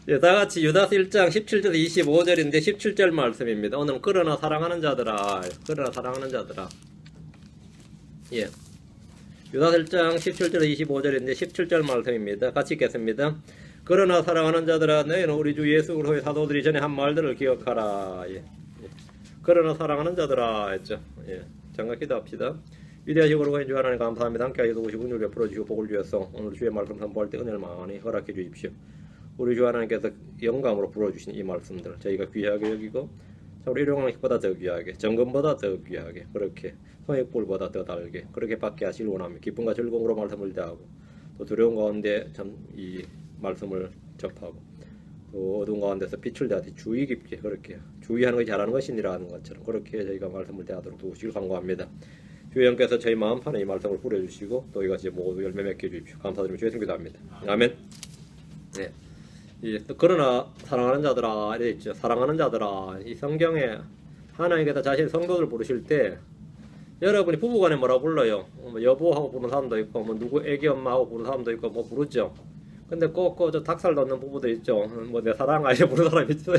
예, 다같이 유다서 1장 17절 25절인데 17절 말씀입니다. 오늘은 그러나 사랑하는 자들아, 그러나 사랑하는 자들아. 예. 유다서 1장 17절 25절인데 17절 말씀입니다. 같이 읽겠습니다. 그러나 사랑하는 자들아, 너희는 우리 주 예수 그리스도의 사도들이 전에 한 말들을 기억하라. 예. 예. 그러나 사랑하는 자들아 했죠. 예. 잠깐 기도합시다. 위대하시고 거룩하신 주 하나님 감사합니다. 함께 도우시고 은혜를 베풀어 주시고 복을 주셔서 오늘 주의 말씀 선포할 때 은혜를 많이 허락해 주십시오. 우리 주 하나님께서 영감으로 불어주신 이 말씀들 저희가 귀하게 여기고 참 일용왕식보다 더 귀하게, 정금보다 더 귀하게, 그렇게 성액불보다 더 달게 그렇게 받게 하시길 원합니다. 기쁨과 즐거움으로 말씀을 대하고 또 두려운 가운데 참 이 말씀을 접하고 또 어두운 가운데서 빛을 대하듯이 주의 깊게 그렇게 주의하는 것이 잘하는 것이니라 하는 것처럼 그렇게 저희가 말씀을 대하도록 도우시길 간구합니다. 주의 영께서 저희 마음판에 이 말씀을 뿌려주시고 또 이것이 모두 열매 맺게 해주십시오. 감사드리며 주의 이름 기도합니다. 아멘. 네. 그러나 사랑하는 자들아 이래 있죠. 사랑하는 자들아. 이 성경에 하나님께서 자신의 성도들 부르실 때 여러분이 부부간에 뭐라 불러요? 뭐 여보하고 부르는 사람도 있고 뭐 누구 애기 엄마하고 부르는 사람도 있고 뭐 부르죠. 근데 꼭 저 닭살 돋는 부부도 있죠. 뭐 내 사랑아 이래 부르는 사람이 있어요.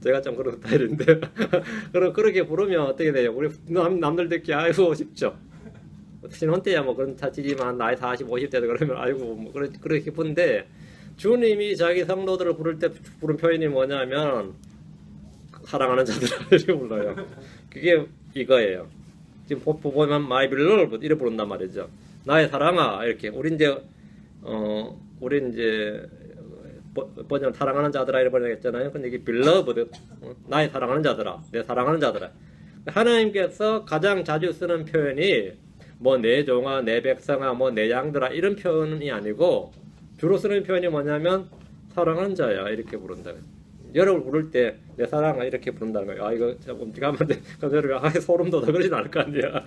제가 좀 그런 스타일인데 그렇게 부르면 어떻게 돼요? 우리 남들 듣기 아이고 싶죠. 신혼 때야 뭐 그런 차치지만 나이 40, 50대도 그러면 아이고 뭐 그렇게 기쁜데 주님이 자기 성도들을 부를 때 부른 표현이 뭐냐면 사랑하는 자들아 이렇게 불러요. 그게 이거예요. 지금 보면 My beloved 이렇게 부른단 말이죠. 나의 사랑아 이렇게 우리 이제 번역 사랑하는 자들아 이렇게 번역했잖아요. 근데 이게 beloved 나의 사랑하는 자들아, 내 사랑하는 자들아. 하나님께서 가장 자주 쓰는 표현이 뭐 내 종아, 내 백성아, 뭐 내 양들아 이런 표현이 아니고 주로 쓰는 표현이 뭐냐면 사랑하는 자야 이렇게 부른다. 여러분 부를 때 내 사랑아 이렇게 부른다는 거예요. 아 이거 참 엄직하면 돼. 그럼 여러분 소름 돋아 그러진 않을 거 아니야.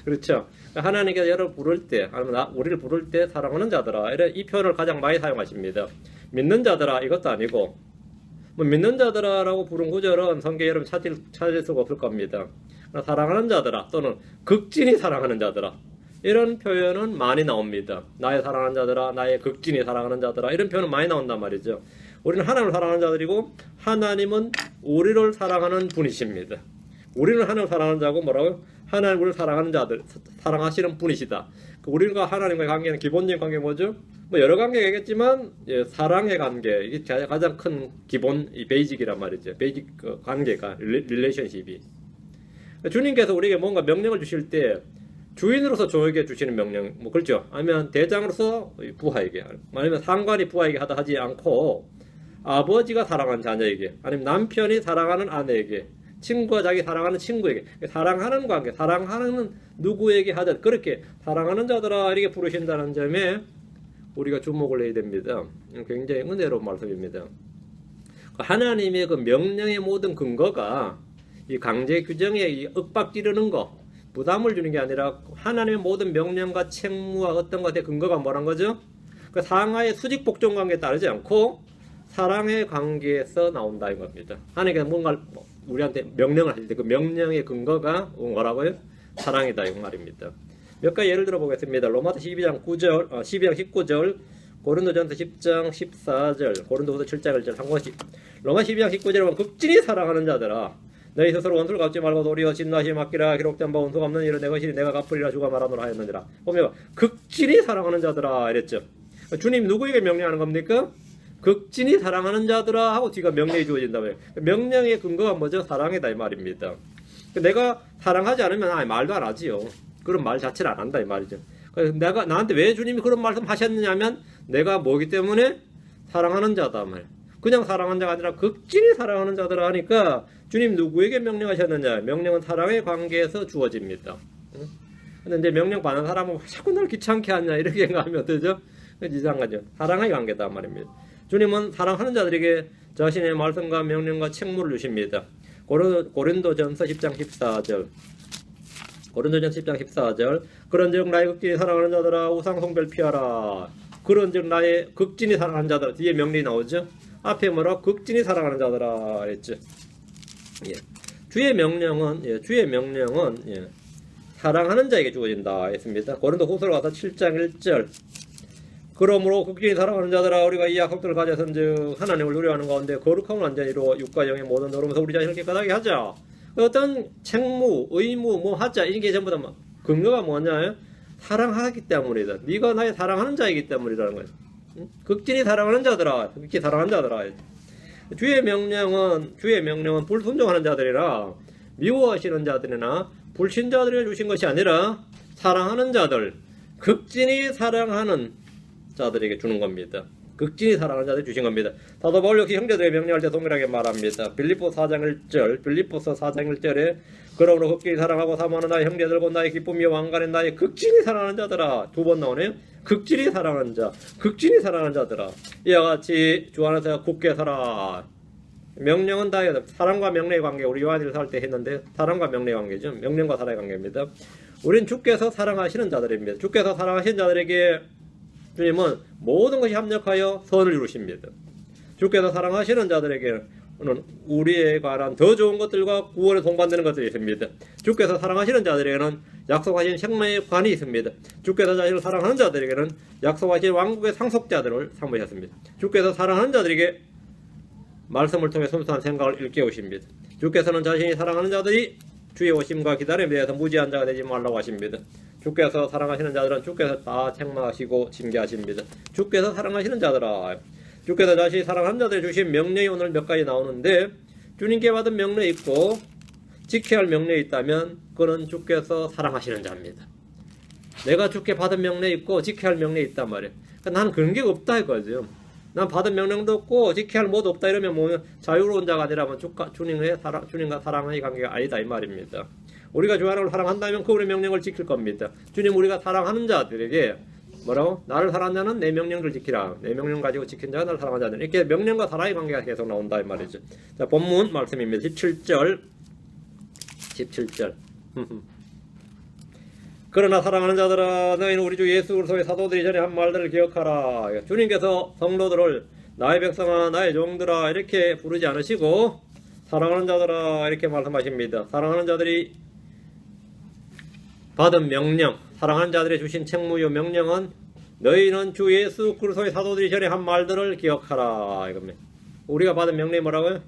그렇죠. 하나님께서 여러분 부를 때 아니면 우리를 부를 때 사랑하는 자들아 이런 이 표현을 가장 많이 사용하십니다. 믿는 자들아 이것도 아니고 뭐 믿는 자들아라고 부른 구절은 성경에 여러분 찾을 수가 없을 겁니다. 사랑하는 자들아 또는 극진히 사랑하는 자들아 이런 표현은 많이 나옵니다. 나의 사랑하는 자들아, 나의 극진히 사랑하는 자들아 이런 표현은 많이 나온단 말이죠. 우리는 하나님을 사랑하는 자들이고 하나님은 우리를 사랑하는 분이십니다. 우리는 하나님을 사랑하는 자고 뭐라고요? 하나님을 사랑하는 자들, 사랑하시는 분이시다. 우리가 하나님과의 관계는 기본적인 관계 뭐죠? 뭐 여러 관계가 있겠지만 사랑의 관계 이게 가장 큰 기본 이 베이직이란 말이죠. 베이직 관계가 릴레이션십이. 주님께서 우리에게 뭔가 명령을 주실 때 주인으로서 종에게 주시는 명령, 뭐 그렇죠. 아니면 대장으로서 부하에게, 아니면 상관이 부하에게 하지 않고 아버지가 사랑하는 자녀에게, 아니면 남편이 사랑하는 아내에게, 친구가 자기 사랑하는 친구에게, 사랑하는 관계, 사랑하는 누구에게 하든 그렇게 사랑하는 자들아 이렇게 부르신다는 점에 우리가 주목을 해야 됩니다. 굉장히 은혜로운 말씀입니다. 하나님의 그 명령의 모든 근거가 이 강제 규정에 이 윽박 지르는 거, 부담을 주는 게 아니라 하나님의 모든 명령과 책무와 어떤 것의 근거가 뭐란 거죠? 그 상하의 수직 복종 관계에 따르지 않고 사랑의 관계에서 나온다 이 겁니다. 하나님께서 뭔가 우리한테 명령을 하실 때 그 명령의 근거가 뭐라고요? 사랑이다 이 말입니다. 몇 가지 예를 들어 보겠습니다. 로마서 12장 19절, 고린도전서 10장 14절, 고린도후서 7장 1절 한 권씩. 로마 12장 19절에 보면 극진히 사랑하는 자들아 너희 스스로 원수를 갚지 말고 도리어 진노하시에 맡기라. 기록된 바 원수가 없는 일은 내 것이니 내가 갚으리라 주가 말하노라 하였느니라. 보면 극진히 사랑하는 자들아 이랬죠. 주님 누구에게 명령하는 겁니까? 극진히 사랑하는 자들아 하고 뒤가 명령이 주어진다고요. 명령의 근거가 뭐죠? 사랑이다 이 말입니다. 내가 사랑하지 않으면 말도 안 하지요. 그런 말 자체를 안 한다 이 말이죠. 내가 나한테 왜 주님이 그런 말씀 하셨느냐면 내가 뭐기 때문에 사랑하는 자다 말. 그냥 사랑하는 자가 아니라 극진히 사랑하는 자들아 하니까 주님 누구에게 명령하셨느냐? 명령은 사랑의 관계에서 주어집니다. 근데 이제 명령 받는 사람은 자꾸 날 귀찮게 하냐 이렇게 생각하면 되죠? 이상하죠. 사랑의 관계다 말입니다. 주님은 사랑하는 자들에게 자신의 말씀과 명령과 책무를 주십니다. 고린도전서 10장 14절. 고린도전서 10장 14절. 그런즉 나의 극진히 사랑하는 자들아 우상 숭배를 피하라. 그런즉 나의 극진히 사랑하는 자들아 뒤에 명령이 나오죠? 앞에 뭐라 극진히 사랑하는 자들아 했죠. 예. 주의 명령은 사랑하는 자에게 주어진다 했습니다. 고린도후서로 가서 7장 1절. 그러므로 극진히 사랑하는 자들아 우리가 이 약속들을 가져선즉 하나님을 누려하는 가운데 거룩함을 완전히 이루어 육과 영의 모든 노름에서 우리 자신을 깨끗하게 하자. 어떤 책무, 의무, 뭐 하자 이게 전부 다 근거가 뭐냐? 사랑하기 때문이다. 네가 나의 사랑하는 자이기 때문이라는 거야. 극진히 사랑하는 자들아, 극진히 사랑하는 자들아. 주의 명령은 불순종하는 자들이라 미워하시는 자들이나 불신자들을 주신 것이 아니라 사랑하는 자들, 극진히 사랑하는 자들에게 주는 겁니다. 극진히 사랑하는 자들에게 주신 겁니다. 사도 바울 역시 형제들에게 명령할 때 동일하게 말합니다. 빌립보서 4장 1절에 그러므로 극진히 사랑하고 사모하는 나의 형제들과 나의 기쁨이 왕관인 나의 극진히 사랑하는 자들아. 두 번 나오네요. 극진히 사랑하는 자, 극진히 사랑하는 자들아. 이와 같이 주 안에서 굳게 살아. 명령은 다 사랑과 명령의 관계, 우리 요한일서 할 때 했는데 사랑과 명령의 관계죠. 명령과 사랑의 관계입니다. 우린 주께서 사랑하시는 자들입니다. 주께서 사랑하시는 자들에게 주님은 모든 것이 합력하여 선을 이루십니다. 주께서 사랑하시는 자들에게는 우리에 관한 더 좋은 것들과 구원에 동반되는 것들이 있습니다. 주께서 사랑하시는 자들에게는 약속하신 생명의 관이 있습니다. 주께서 자신을 사랑하는 자들에게는 약속하신 왕국의 상속자들을 삼으셨습니다. 주께서 사랑하는 자들에게 말씀을 통해 순수한 생각을 일깨우십니다. 주께서는 자신이 사랑하는 자들이 주의 오심과 기다림에 대해서 무지한 자가 되지 말라고 하십니다. 주께서 사랑하시는 자들은 주께서 다 책망하시고 징계하십니다. 주께서 사랑하시는 자들아, 주께서 자신이 사랑하는 자들이 주신 명령이 오늘 몇 가지 나오는데 주님께 받은 명령이 있고 지켜야 할 명령이 있다면 그는 주께서 사랑하시는 자입니다. 내가 주께 받은 명령이 있고 지켜야 할 명령이 있단 말이에요. 그러니까 나는 그런 게 없다 이거죠. 난 받은 명령도 없고 지켜야 할 뭐도 없다 이러면 뭐 자유로운 자가 아니라면 주님과 사랑의 관계가 아니다 이 말입니다. 우리가 주 하나님을 사랑한다면 그분의 명령을 지킬 겁니다. 주님 우리가 사랑하는 자들에게 뭐라고? 나를 사랑하는 자는 내 명령을 지키라. 내 명령 가지고 지킨 자가 나를 사랑하는 자들. 이렇게 명령과 사랑의 관계가 계속 나온다 이 말이죠. 자, 본문 말씀입니다. 17절. 그러나 사랑하는 자들아 너희는 우리 주 예수 그리스도의 사도들이 전에 한 말들을 기억하라. 주님께서 성도들을 나의 백성아 나의 종들아 이렇게 부르지 않으시고 사랑하는 자들아 이렇게 말씀하십니다. 사랑하는 자들이 받은 명령, 사랑하는 자들이 주신 책무요 명령은 너희는 주 예수 그리스도의 사도들이 전에 한 말들을 기억하라 이겁니다. 우리가 받은 명령이 뭐라고요?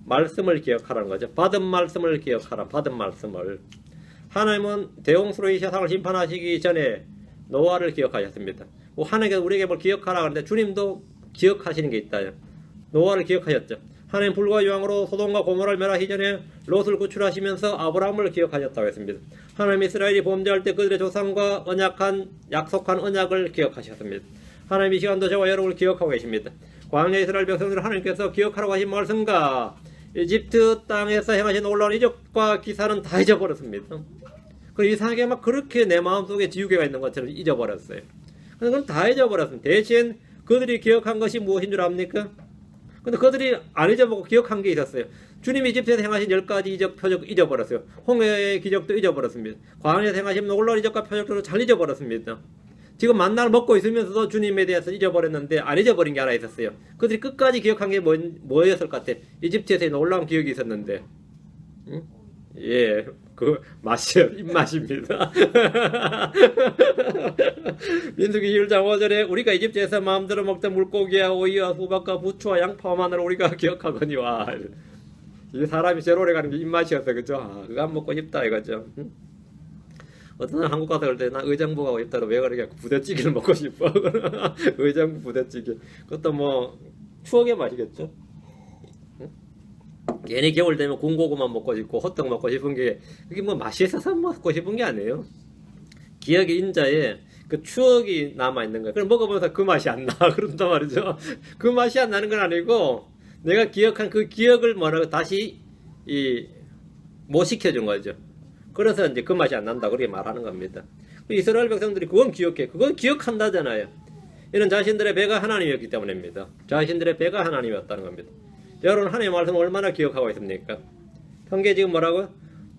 말씀을 기억하라는 거죠. 받은 말씀을 기억하라. 받은 말씀을. 하나님은 대홍수로 이 세상을 심판하시기 전에 노아를 기억하셨습니다. 하나님께서 우리에게 뭘 기억하라 하는데 주님도 기억하시는 게 있다. 노아를 기억하셨죠. 하나님 불과 유황으로 소돔과 고모라를 멸하시기 전에 롯을 구출하시면서 아브라함을 기억하셨다고 했습니다. 하나님 이스라엘이 범죄할 때 그들의 조상과 약속한 언약을 기억하셨습니다. 하나님 이 시간도 저와 여러분을 기억하고 계십니다. 광야 이스라엘 백성들을 하나님께서 기억하라고 하신 말씀과 이집트 땅에서 행하신 놀라운 이적과 기사는 다 잊어버렸습니다. 이상하게 막 그렇게 내 마음속에 지우개가 있는 것처럼 잊어버렸어요. 그건 다 잊어버렸습니다. 대신 그들이 기억한 것이 무엇인 줄 압니까? 근데 그들이 안 잊어보고 기억한 게 있었어요. 주님이 이집트에서 행하신 10가지 이적 표적 잊어버렸어요. 홍해의 기적도 잊어버렸습니다. 광야에서 행하신 놀라운 이적과 표적도 잘 잊어버렸습니다. 지금 만나를 먹고 있으면서도 주님에 대해서 잊어버렸는데 안 잊어버린 게 하나 있었어요. 그들이 끝까지 기억한 게 뭐였을 것 같아? 이집트에서의 놀라운 기억이 있었는데 응? 예, 그 맛이요, 입맛입니다. 민수기 1장 5절에 우리가 이집트에서 마음대로 먹던 물고기와 오이와 수박과 부추와 양파만을 우리가 기억하거니와. 이 사람이 제일 오래 가는 게 입맛이었어, 그죠? 그거 안 먹고 싶다 이거죠. 응? 어떤 사람 한국 가서 그럴 때 나 의정부 가고 싶다. 왜 그러게 부대찌개를 먹고 싶어. 의정부 부대찌개. 그것도 뭐 추억의 맛이겠죠. 괜히 겨울 되면 군고구마 먹고 싶고 호떡 먹고 싶은 게 그게 뭐 맛이 있어서 먹고 싶은 게 아니에요. 기억의 인자에 그 추억이 남아 있는 거예요. 그럼 먹어보면서 그 맛이 안 나. 그런단 말이죠. 그 맛이 안 나는 건 아니고 내가 기억한 그 기억을 뭐라고 다시 못 시켜준 거죠. 그래서 이제 그 맛이 안 난다. 그렇게 말하는 겁니다. 이스라엘 백성들이 그건 기억해. 그건 기억한다잖아요. 이는 자신들의 배가 하나님이었기 때문입니다. 자신들의 배가 하나님이었다는 겁니다. 여러분 하나님의 말씀을 얼마나 기억하고 있습니까? 현재 지금 뭐라고요?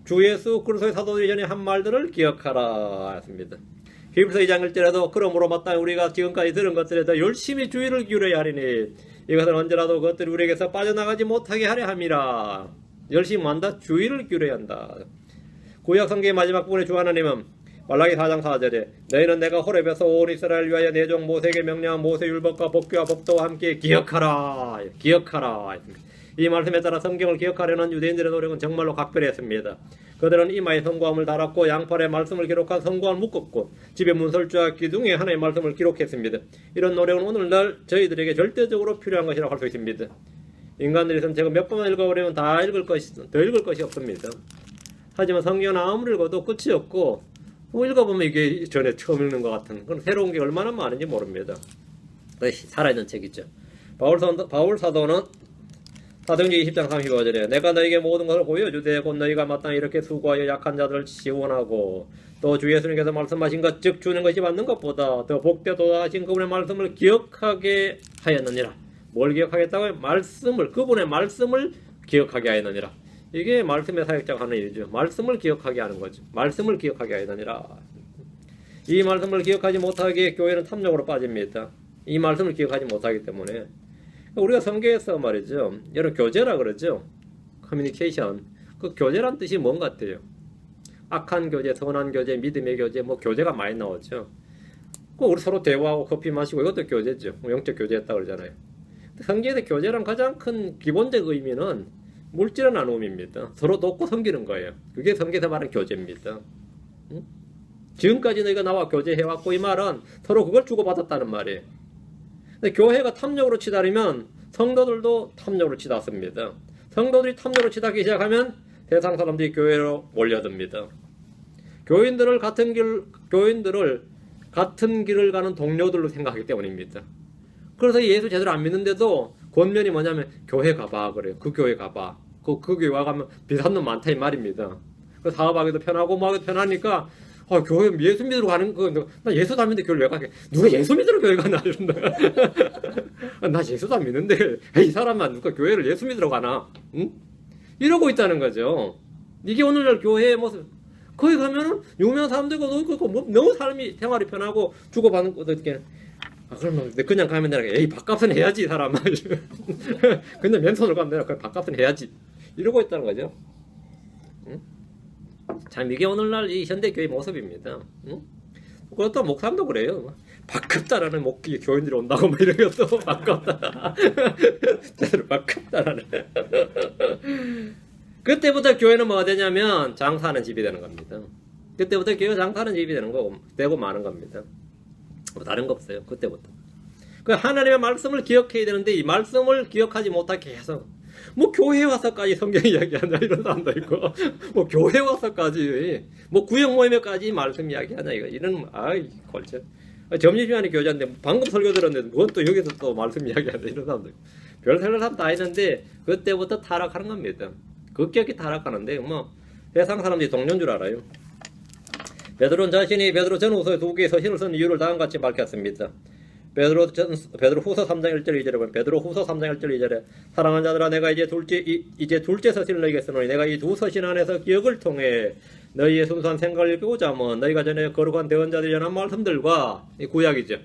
주 예수 그리스도의 사도들이 전에 한 말들을 기억하라 했습니다. 히브리서 2장 1절에도 그러므로 마땅히 우리가 지금까지 들은 것들에 더 열심히 주의를 기울여야 하리니 이것은 언제라도 그것들이 우리에게서 빠져나가지 못하게 하려 함이라. 열심히 한다? 주의를 기울여야 한다. 구약 성경의 마지막 부분에 주 하나님은 말라기 4장 4절에 너희는 내가 호렙에서 온 이스라엘 위하여 내 종 모세에게 명령한 모세 율법과 법규와 법도와 함께 기억하라. 기억하라. 이 말씀에 따라 성경을 기억하려는 유대인들의 노력은 정말로 각별했습니다. 그들은 이마에 성구함을 달았고 양팔에 말씀을 기록한 성구함을 묶었고 집에 문설주와 기둥에 하나의 말씀을 기록했습니다. 이런 노력은 오늘날 저희들에게 절대적으로 필요한 것이라고 할 수 있습니다. 인간들이 선책을 몇 번만 읽어버리면 더 읽을 것이 없습니다. 하지만 성경은 아무리 읽어도 끝이 없고 읽어보면 이게 전에 처음 읽는 것 같은 그런 새로운 게 얼마나 많은지 모릅니다. 살아있는 책이죠. 바울 사도는 사도행전 20장 35절에 내가 너에게 모든 것을 보여주되 곧 너희가 마땅히 이렇게 수고하여 약한 자들을 지원하고 또 주 예수님께서 말씀하신 것 즉 주는 것이 받는 것보다 더 복되도다 하신 그분의 말씀을 기억하게 하였느니라. 뭘 기억하겠다고요? 그분의 말씀을 기억하게 하였느니라. 이게 말씀의 사역자가 하는 일이죠. 말씀을 기억하게 하는 거죠. 말씀을 기억하게 하였느니라. 이 말씀을 기억하지 못하게 교회는 탐욕으로 빠집니다. 이 말씀을 기억하지 못하기 때문에 우리가 성경에서 말이죠. 여러분 교제라 그러죠. 커뮤니케이션. 그 교제란 뜻이 뭔 같아요? 악한 교제, 선한 교제, 믿음의 교제, 뭐 교제가 많이 나오죠. 우리 서로 대화하고 커피 마시고 이것도 교제죠. 영적 교제했다 그러잖아요. 성경에서 교제란 가장 큰 기본적 의미는 물질의 나눔입니다. 서로 돕고 섬기는 거예요. 그게 성경에서 말하는 교제입니다. 응? 지금까지 너희가 나와 교제해왔고 이 말은 서로 그걸 주고받았다는 말이에요. 근데 교회가 탐욕으로 치달으면 성도들도 탐욕으로 치닫습니다. 성도들이 탐욕으로 치닫기 시작하면 세상 사람들이 교회로 몰려듭니다. 교인들을 같은 길을 가는 동료들로 생각하기 때문입니다. 그래서 예수 제대로 안 믿는데도 권면이 뭐냐면 교회 가봐 그래요. 그 교회 가봐. 그 교회 가면 비싼 놈 많다 이 말입니다. 그 사업하기도 편하고 뭐 하기도 편하니까 교회 예수 믿으러 가는 나 예수도 안 믿는데 교회를 왜 가게? 누가 예수 믿으러 교회 가나 이런다. 나 예수도 안 믿는데 이 사람만 누가 교회를 예수 믿으러 가나? 응? 이러고 있다는 거죠. 이게 오늘날 교회의 모습. 거기 가면은 유명한 사람들과 너무 삶이 생활이 편하고 주고받는 것도 이렇게. 그러면 그냥 가면 내가 밥값은 해야지 이 사람아. 그냥 맨손으로 가면 내가 밥값은 해야지. 이러고 있다는 거죠. 응? 참 이게 오늘날 이 현대교회 모습입니다. 응? 그것도 목사님도 그래요. 바깝다라는 목기 교인들이 온다고 뭐 이런 것도 바깝다. 바깝다라는. 그때부터 교회는 뭐가 되냐면 장사하는 집이 되는 겁니다. 그때부터 교회가 장사하는 집이 되고 마는 겁니다. 뭐 다른 거 없어요. 그때부터. 그 하나님의 말씀을 기억해야 되는데 이 말씀을 기억하지 못하게 해서 뭐 교회 와서까지 성경 이야기하냐 이런 사람도 있고 뭐 교회 와서까지 뭐 구역 모임에까지 말씀 이야기하냐 이런 골치. 점심시간에 교제인데 방금 설교 들었는데 뭔 또 여기서 또 말씀 이야기하냐 이런 사람도 있고 별생각 사람 다 했는데 그때부터 타락하는 겁니다. 급격히 타락하는데 뭐 세상 사람들이 동료인 줄 알아요. 베드로는 자신이 베드로 전후서 2개의 서신을 쓴 이유를 다음같이 밝혔습니다. 베드로 후서 3장 1절 2절에 보면 베드로 후서 3장 1절 2절에 사랑하는 자들아 내가 이제 둘째 서신을 너희에게 쓰노니 내가 이 두 서신 안에서 기억을 통해 너희의 순수한 생각을 읽고자 하면 너희가 전에 거룩한 대언자들이 전한 말씀들과 이 구약이죠.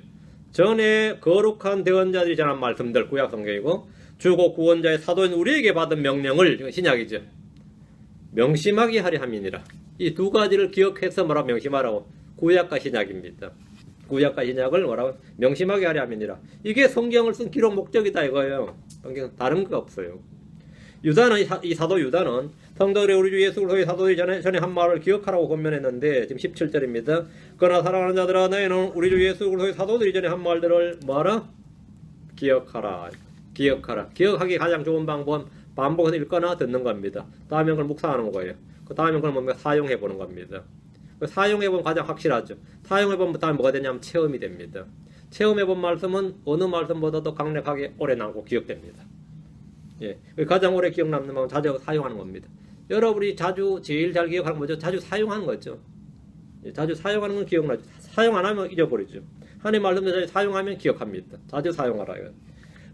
전에 거룩한 대언자들이 전한 말씀들 구약 성경이고 주고 구원자의 사도인 우리에게 받은 명령을 신약이죠. 명심하게 하려 함이니라. 이 두 가지를 기억해서 뭐라고 명심하라고 구약과 신약입니다. 구약과 신약을 뭐라고 명심하게 하려 함이니라. 이게 성경을 쓴 기록 목적이다 이거예요. 성경 다른 거 없어요. 유다는 이 사도 유다는 성도들의 우리 주 예수 그리스도의 사도들이 전에 한 말을 기억하라고 권면했는데 지금 17절입니다. 그러나 사랑하는 자들아 너희는 우리 주 예수 그리스도의 사도들이 전에 한 말들을 뭐하라? 기억하라. 기억하기 가장 좋은 방법은 반복해서 읽거나 듣는 겁니다. 다음에 그걸 묵상하는 거예요. 그 다음에 그걸 뭔가 사용해보는 겁니다. 사용해보면 가장 확실하죠. 사용해보면 다음에 뭐가 되냐면 체험이 됩니다. 체험해본 말씀은 어느 말씀보다도 강력하게 오래 남고 기억됩니다. 예, 가장 오래 기억 남는 방법은 자주 사용하는 겁니다. 여러분이 제일 잘 기억하는 거죠. 자주 사용하는 거죠. 예, 자주 사용하는 건 기억나죠. 사용 안 하면 잊어버리죠. 하나님 말씀을 자주 사용하면 기억합니다. 자주 사용하라.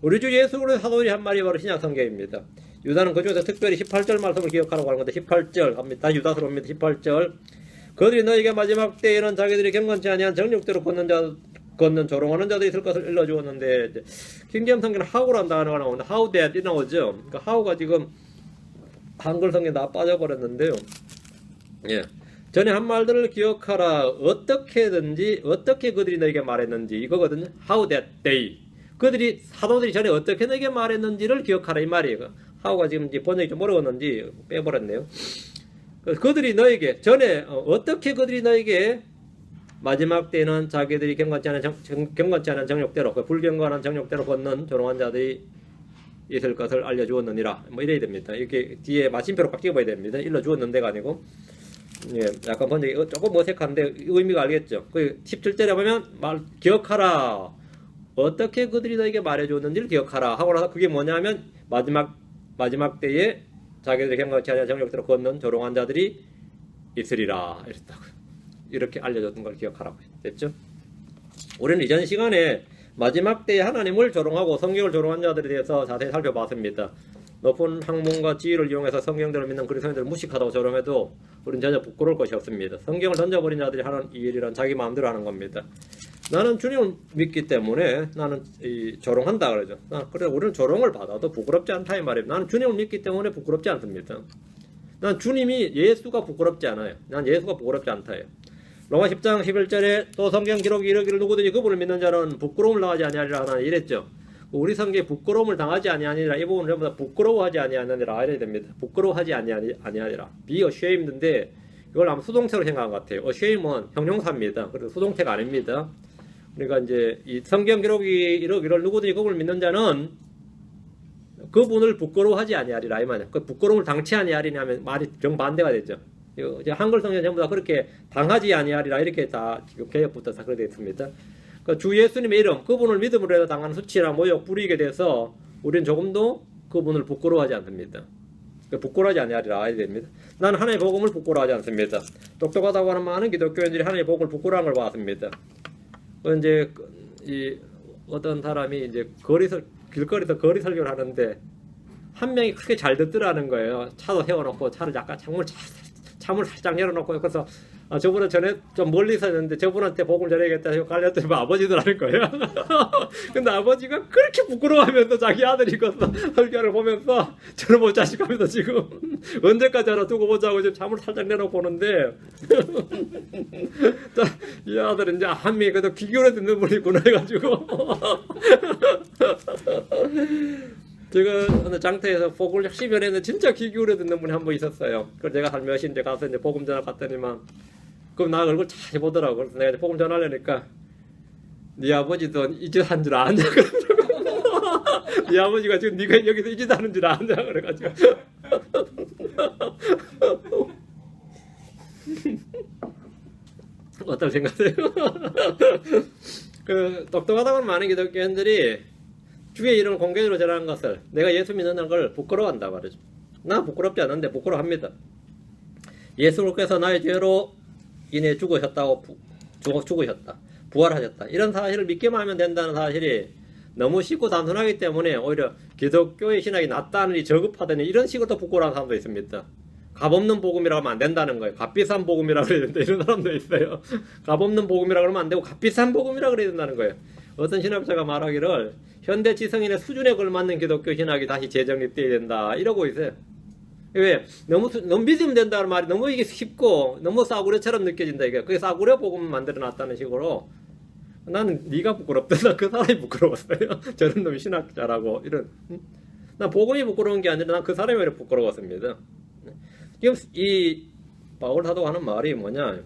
우리 주 예수 그리스도의 사도들이 한 말이 바로 신약 성경입니다. 유다는 그중에서 특별히 18절 말씀을 기억하라고 하는 건데 18절 합니다. 다시 유다서로 옵니다. 18절 그들이 너희에게 마지막 때에는 자기들이 경건치 아니한 정욕대로 걷는 조롱하는 자도 있을 것을 일러주었는데 킹제임 성경은 how라는 단어가 나오는데 how that 이 나오죠. 그러니까 how가 지금 한글 성경에 다 빠져버렸는데요. 예, 전에 한 말들을 기억하라. 어떻게든지 어떻게 그들이 너에게 말했는지 이거거든요. How that they. 그들이 사도들이 전에 어떻게 너에게 말했는지를 기억하라 이 말이에요. how가 지금 이제 번역이 좀 어려웠는지 빼버렸네요. 그들이 너에게 전에 어떻게 그들이 너에게 마지막 때는 자기들이 경건치 않은 정욕대로 불경건한 정욕대로 걷는 조롱한 자들이 있을 것을 알려주었느니라. 뭐 이래야 됩니다. 이렇게 뒤에 마침표로 꽉 찍어봐야 됩니다. 일러주었는데가 아니고 예, 약간 번역이 조금 어색한데 의미가 알겠죠. 그 17절에 보면 기억하라. 어떻게 그들이 너에게 말해줬는지를 기억하라 하고 나서 그게 뭐냐면 마지막 때에 자기들이 경건치 않은 정욕대로 걷는 조롱한 자들이 있으리라 이랬다고. 이렇게 알려줬던 걸 기억하라고 됐죠. 우리는 이전 시간에 마지막 때에 하나님을 조롱하고 성경을 조롱한 자들에 대해서 자세히 살펴봤습니다. 높은 학문과 지위를 이용해서 성경대로 믿는 그리스도인들을 무식하다고 조롱해도 우리는 전혀 부끄러울 것이 없습니다. 성경을 던져버린 자들이 하는 이 일이란 자기 마음대로 하는 겁니다. 나는 주님을 믿기 때문에 나는 조롱한다 그러죠. 그래서 우리는 조롱을 받아도 부끄럽지 않다 이 말이에요. 나는 주님을 믿기 때문에 부끄럽지 않습니다. 난 주님이 예수가 부끄럽지 않아요. 난 예수가 부끄럽지 않다예요. 로마 10장 11절에 또 성경 기록이 이르기를 누구든지 그분을 믿는 자는 부끄러움을 당하지 아니하리라 하나 이랬죠. 우리 성경에 부끄러움을 당하지 아니하니라 이 부분은 전부 다 부끄러워하지 아니하느니라 이래야 됩니다. 부끄러워하지 아니하니라. be ashamed인데 이걸 아마 수동태로 생각한 것 같아요. ashamed은 형용사입니다. 그래서 수동태가 아닙니다. 그러니까 이제 이 성경 기록이 이르기를 누구든지 그분을 믿는 자는 그분을 부끄러워하지 아니하리라 이 말이에요. 그 부끄러움을 당치 아니하리냐면 말이 정반대가 되죠. 한글 성경 전부 다 그렇게 당하지 아니하리라 이렇게 다 개혁부터 다 그렇게 되어 있습니다. 주 예수님의 이름, 그분을 믿음으로 해서 당하는 수치나 모욕, 불이익에 대해서 우리는 조금도 그분을 부끄러워하지 않습니다. 부끄러워하지 아니하리라 해야 됩니다. 나는 하나님의 복음을 부끄러워하지 않습니다. 똑똑하다고 하는 많은 기독교인들이 하나님의 복음을 부끄러워하는 걸 봤습니다. 이제 어떤 사람이 이제 길거리에서 거리 설교를 하는데 한 명이 크게 잘 듣더라는 거예요. 차도 세워놓고 차를 약간 창문을 살짝 열어놓고 그래서 저분은 전에 좀 멀리서 있는데 저분한테 복음을 전해야겠다 해서 갈렸더니 아버지더라는 거예요. 근데 아버지가 그렇게 부끄러워하면서 자기 아들이 그 설교를 보면서 저놈의 자식 하면서 지금 언제까지 하나 두고 보자고 지금 잠을 살짝 내놓고 보는데 이 아들은 이제 한미 그래도 귀 기울여 듣는 분이구나 해가지고 제가 어느 장터에서 복음을 열심히 전했는데 진짜 귀 기울여 듣는 분이 한 분 있었어요. 그래서 제가 한 몇십 대 가서 이제 복음 전화 갔더니만 그럼 나 얼굴 잘 보더라고. 그래서 내가 이제 복음 전하려니까 네 아버지도 이 짓 한 줄 아냐 그러더라고. 네 아버지가 지금 네가 여기서 이 짓 하는 줄 아냐 그래가지고 어떤 생각하세요? 그 똑똑하다고 많은 기독교인들이 주의 이름을 공개적으로 전하는 것을 내가 예수 믿는 걸 부끄러워한다 말이죠. 나 부끄럽지 않은데 부끄러워합니다. 예수께서 나의 죄로 인해 죽으셨다. 부활하셨다. 이런 사실을 믿기만 하면 된다는 사실이 너무 쉽고 단순하기 때문에 오히려 기독교의 신학이 낫다느니 저급하다니 이런 식으로 부끄러워하는 사람도 있습니다. 값없는 복음이라고 하면 안 된다는 거예요. 값비싼 복음이라고 그래야 된다. 이런 사람도 있어요. 값없는 복음이라고 하면 안 되고 값비싼 복음이라고 그래야 된다는 거예요. 어떤 신학자가 말하기를 현대 지성인의 수준에 걸맞는 기독교 신학이 다시 재정립돼야 된다. 이러고 있어요. 왜? 너무 믿으면 된다는 말이 너무 이게 쉽고 너무 싸구려처럼 느껴진다. 이게 그게 싸구려 복음 만들어놨다는 식으로 나는 네가 부끄럽다. 나 그 사람이 부끄러웠어요. 저런 놈이 신학자라고 이런. 난 복음이 부끄러운 게 아니라 난 그 사람이 왜 부끄러웠습니다. 지금 이 바울 사도가 하는 말이 뭐냐?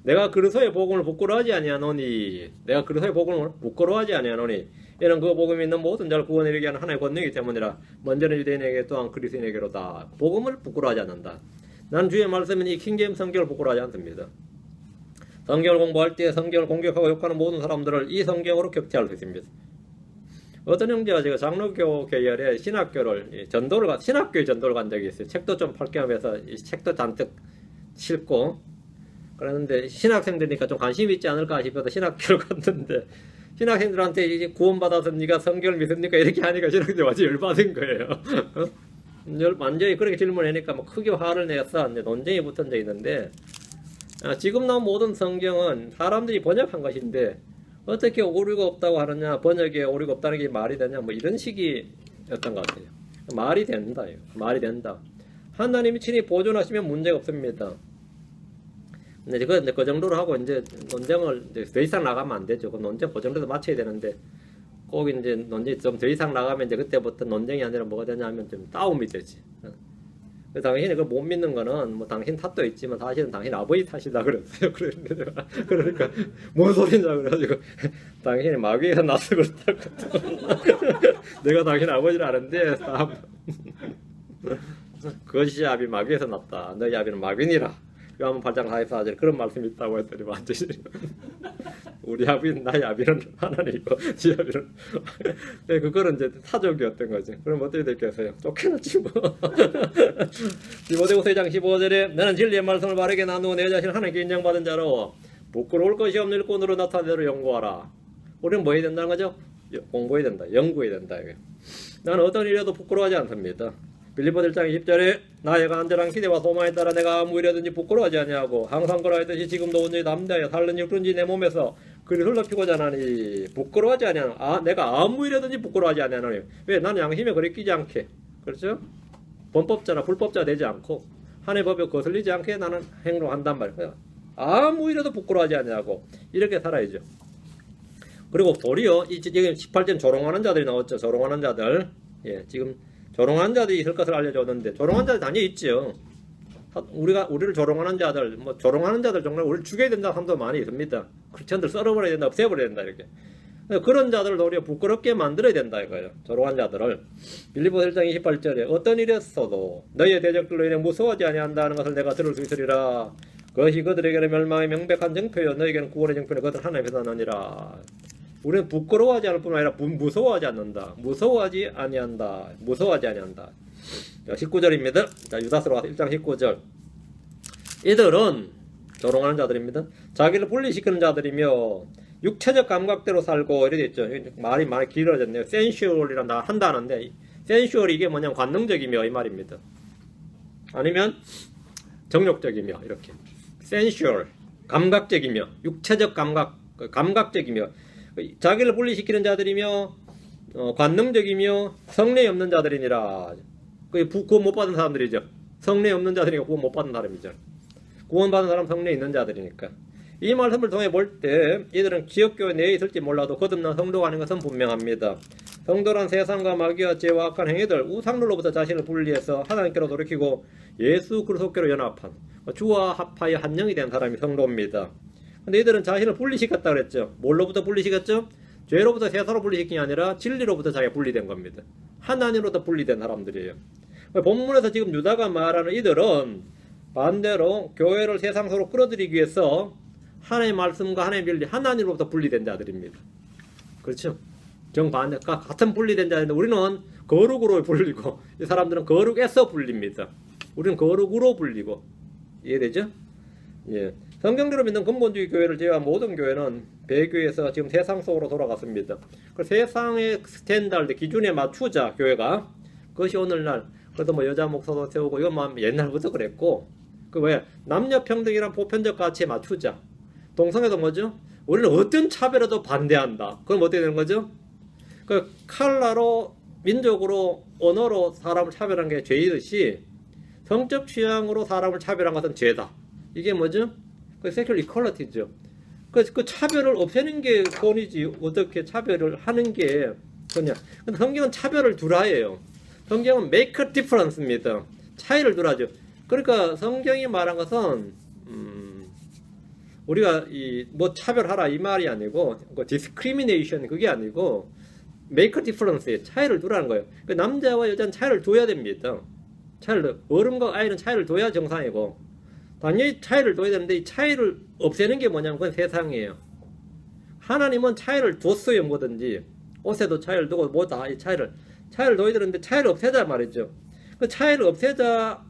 내가 그리스도의 복음을 부끄러워하지 아니하노니 내가 그리스도의 복음을 부끄러워하지 아니하노니 이는 그 복음이 있는 모든 자를 구원에 이르게 하는 하나님의 권능이기 때문이라 먼저는 유대인에게 또한 그리스도인에게로다. 복음을 부끄러워하지 않는다. 난 주의 말씀인 이 킹제임스 성경을 부끄러워하지 않습니다. 성경을 공부할 때 성경을 공격하고 욕하는 모든 사람들을 이 성경으로 격퇴할 수 있습니다. 어떤 형제가 제가 장로교 계열의 신학교의 전도를 간 적이 있어요. 책도 좀 팔게 하면서 이 책도 잔뜩 싣고 그랬는데 신학생들이니까 좀 관심이 있지 않을까 싶어서 신학교를 갔는데 신학생들한테 이제 구원받아서 네가 성경을 믿습니까? 이렇게 하니까 신학생들이 완전히 열받은 거예요. 완전히 그렇게 질문하니까 뭐 크게 화를 내서 논쟁이 붙은 적이 있는데 지금 나온 모든 성경은 사람들이 번역한 것인데 어떻게 오류가 없다고 하느냐, 번역에 오류가 없다는 게 말이 되냐, 뭐 이런 식이었던 것 같아요. 말이 된다. 말이 된다. 하나님이 친히 보존하시면 문제가 없습니다. 근데 그 정도로 하고 이제 논쟁을 이제 더 이상 나가면 안 되죠. 그 논쟁 그 정도에서 마쳐야 되는데 꼭 이제 논쟁이 좀 더 이상 나가면 이제 그때부터 논쟁이 아니라 뭐가 되냐면 좀 싸움이 되지. 당신이 그걸 못 믿는 거는 뭐 당신 탓도 있지만 사실은 당신 아버지 탓이다 그랬어요. 그러니까 뭔 소리냐 그래가지고 당신이 마귀에서 나서 그렇다고. 내가 당신 아버지를 아는데 그것이 아비 마귀에서 났다. 너희 아비는 마귀니라. 요한복음 8장 44절에 그런 말씀이 있다고 했더니 완전히 우리 아비는 나의 아비는 하나님이고 지 아비는 그거는 이제 사족이었던 거지. 그럼 어떻게 됐겠어요? 쫓겨났지 뭐. 디모데후서 2장 15절에 너는 진리의 말씀을 바르게 나누고 내 자신을 하나님께 인정받은 자로 부끄러울 것이 없는 일꾼으로 나타난 대로 연구하라. 우리는 뭐 해야 된다는 거죠? 공부해야 된다. 연구해야 된다. 나는 어떤 일에도 부끄러워하지 않습니다. 빌립보서 1장 20절에 나의 간절한 기대와 소망에 따라 내가 아무 일이든지 부끄러워하지 아니하고 항상 그러하듯이 지금도 온전히 담대하여 살는 일꾼지 내 몸에서 그리스도를 높이고자 하나니 부끄러워하지 아니하노. 내가 아무 일이든지 부끄러워하지 아니하노니. 왜? 나는 양심에 그래 끼지 않게. 그렇죠? 범법자나 불법자 되지 않고 하나님의 법에 거슬리지 않게 나는 행동한단 말이에요. 아무 일에도 부끄러워하지 아니하고 이렇게 살아야죠. 그리고 도리어 지금 18절 조롱하는 자들이 나왔죠. 조롱하는 자들. 예, 지금 조롱하는 자들이 있을 것을 알려줬는데 조롱하는 자들 당연히 있죠. 우리를 조롱하는 자들, 뭐 조롱하는 자들 정말 우리를 죽여야 된다는 사람도 많이 있습니다. 크리스천들 썰어버려야 된다, 없애버려야 된다 이렇게. 그런 자들을 도리어 부끄럽게 만들어야 된다 이거예요. 조롱한 자들을. 빌립보서 1장 28절에 어떤 일이었어도 너희의 대적들로 인해 무서워하지 아니한다는 것을 내가 들을 수 있으리라. 그것이 그들에게는 멸망의 명백한 정표요 너희에게는 구원의 정표는 그들 하나님께서 나느니라. 우리는 부끄러워하지 않을 뿐만 아니라 무서워하지 않는다. 무서워하지 아니한다. 무서워하지 아니한다. 19절입니다. 자, 유다서로 와서 1장 19절. 이들은 조롱하는 자들입니다. 자기를 분리시키는 자들이며 육체적 감각대로 살고 이래 됐죠. 말이 많이 길어졌네요. 센슈얼이란 다 한다는데 센슈얼이 이게 뭐냐면 관능적이며 이 말입니다. 아니면 정욕적이며 이렇게. 센슈얼 감각적이며 육체적 감각적이며 자기를 분리시키는 자들이며 관능적이며 성례 없는 자들이니라. 구원 못 받은 사람들이죠. 성례 없는 자들이니까 구원 못 받은 사람이죠. 구원 받은 사람 성례 있는 자들이니까. 이 말씀을 통해 볼 때 이들은 지역교회 내에 있을지 몰라도 거듭난 성도가 아닌 것은 분명합니다. 성도란 세상과 마귀와 죄와 악한 행위들 우상들로부터 자신을 분리해서 하나님께로 돌이키고 예수 그리스도께로 연합한 주와 합하여 한 영이 된 사람이 성도입니다. 근데 이들은 자신을 분리시켰다 그랬죠. 뭘로부터 분리시켰죠? 죄로부터 세상으로 분리시킨 게 아니라 진리로부터 자기가 분리된 겁니다. 하나님으로부터 분리된 사람들이에요. 본문에서 지금 유다가 말하는 이들은 반대로 교회를 세상 속으로 끌어들이기 위해서 하나님의 말씀과 하나님의 진리, 하나님으로부터 분리된 자들입니다. 그렇죠? 정반대, 같은 분리된 자인데 우리는 거룩으로 불리고 이 사람들은 거룩에서 불립니다. 우리는 거룩으로 불리고. 이해되죠? 예. 성경대로 믿는 근본주의 교회를 제외한 모든 교회는 배교에서 지금 세상 속으로 돌아갔습니다. 그 세상의 스탠다드 기준에 맞추자 교회가 그것이 오늘날 그래도 뭐 여자 목사도 세우고 이건 뭐 옛날부터 그랬고 그 왜 남녀 평등이란 보편적 가치에 맞추자. 동성애도 뭐죠? 우리는 어떤 차별에도 반대한다. 그럼 어떻게 되는 거죠? 그 칼라로 민족으로 언어로 사람을 차별한 게 죄이듯이 성적 취향으로 사람을 차별한 것은 죄다. 이게 뭐죠? 그 세큘 이퀄리티죠. 그 차별을 없애는 게 권이지 어떻게 차별을 하는 게 그냐. 근데 성경은 차별을 두라예요. 성경은 make a difference입니다. 차이를 두라죠. 그러니까 성경이 말한 것은 우리가 뭐 차별하라 이 말이 아니고 그 discrimination 그게 아니고 make a difference에 차이를 두라는 거예요. 그 남자와 여자는 차이를 둬야 됩니다. 어른과 아이는 차이를 둬야 정상이고 당연히 차이를 둬야 되는데 이 차이를 없애는 게 뭐냐면 그건 세상이에요. 하나님은 차이를 뒀어요. 뭐든지 옷에도 차이를 두고 뭐다 이 차이를 둬야 되는데 차이를 없애자 말이죠. 그 차이를 없애자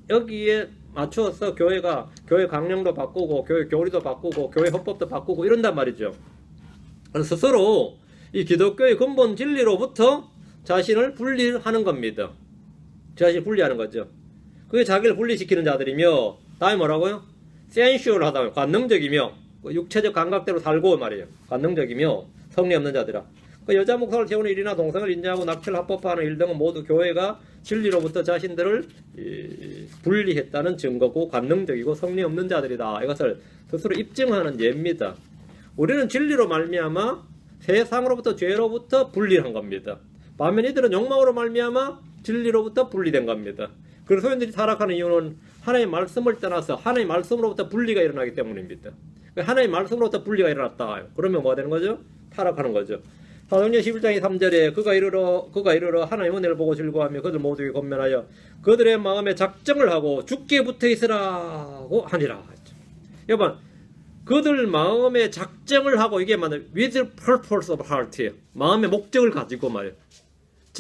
여기에 맞추어서 교회가 교회 강령도 바꾸고 교회 교리도 바꾸고 교회 헌법도 바꾸고 이런단 말이죠. 그래서 스스로 이 기독교의 근본 진리로부터 자신을 분리하는 겁니다. 자신을 분리하는 거죠. 그게 자기를 분리시키는 자들이며 다음에 뭐라고요? 센슈얼하다, 관능적이며 육체적 감각대로 살고 말이에요. 관능적이며 성리 없는 자들아. 그 여자 목사를 재우는 일이나 동성을 인정하고 낙태를 합법화하는 일 등은 모두 교회가 진리로부터 자신들을 분리했다는 증거고 관능적이고 성리 없는 자들이다. 이것을 스스로 입증하는 예입니다. 우리는 진리로 말미암아 세상으로부터 죄로부터 분리한 겁니다. 반면 이들은 욕망으로 말미암아 진리로부터 분리된 겁니다. 그래서 소인들이 타락하는 이유는 하나님의 말씀을 떠나서 하나님의 말씀으로부터 분리가 일어나기 때문입니다. 하나님의 말씀으로부터 분리가 일어났다. 그러면 뭐가 되는 거죠? 타락하는 거죠. 사도행전 11장 3절에 그가 이르러 하나님의 은혜를 보고 즐거워하며 그들 모두에게 권면하여 그들의 마음에 작정을 하고 죽게 붙어 있으라고 하니라. 여러분, 그들 마음에 작정을 하고 이게 말이에요. with purpose of heart예요. 마음의 목적을 가지고 말이에요.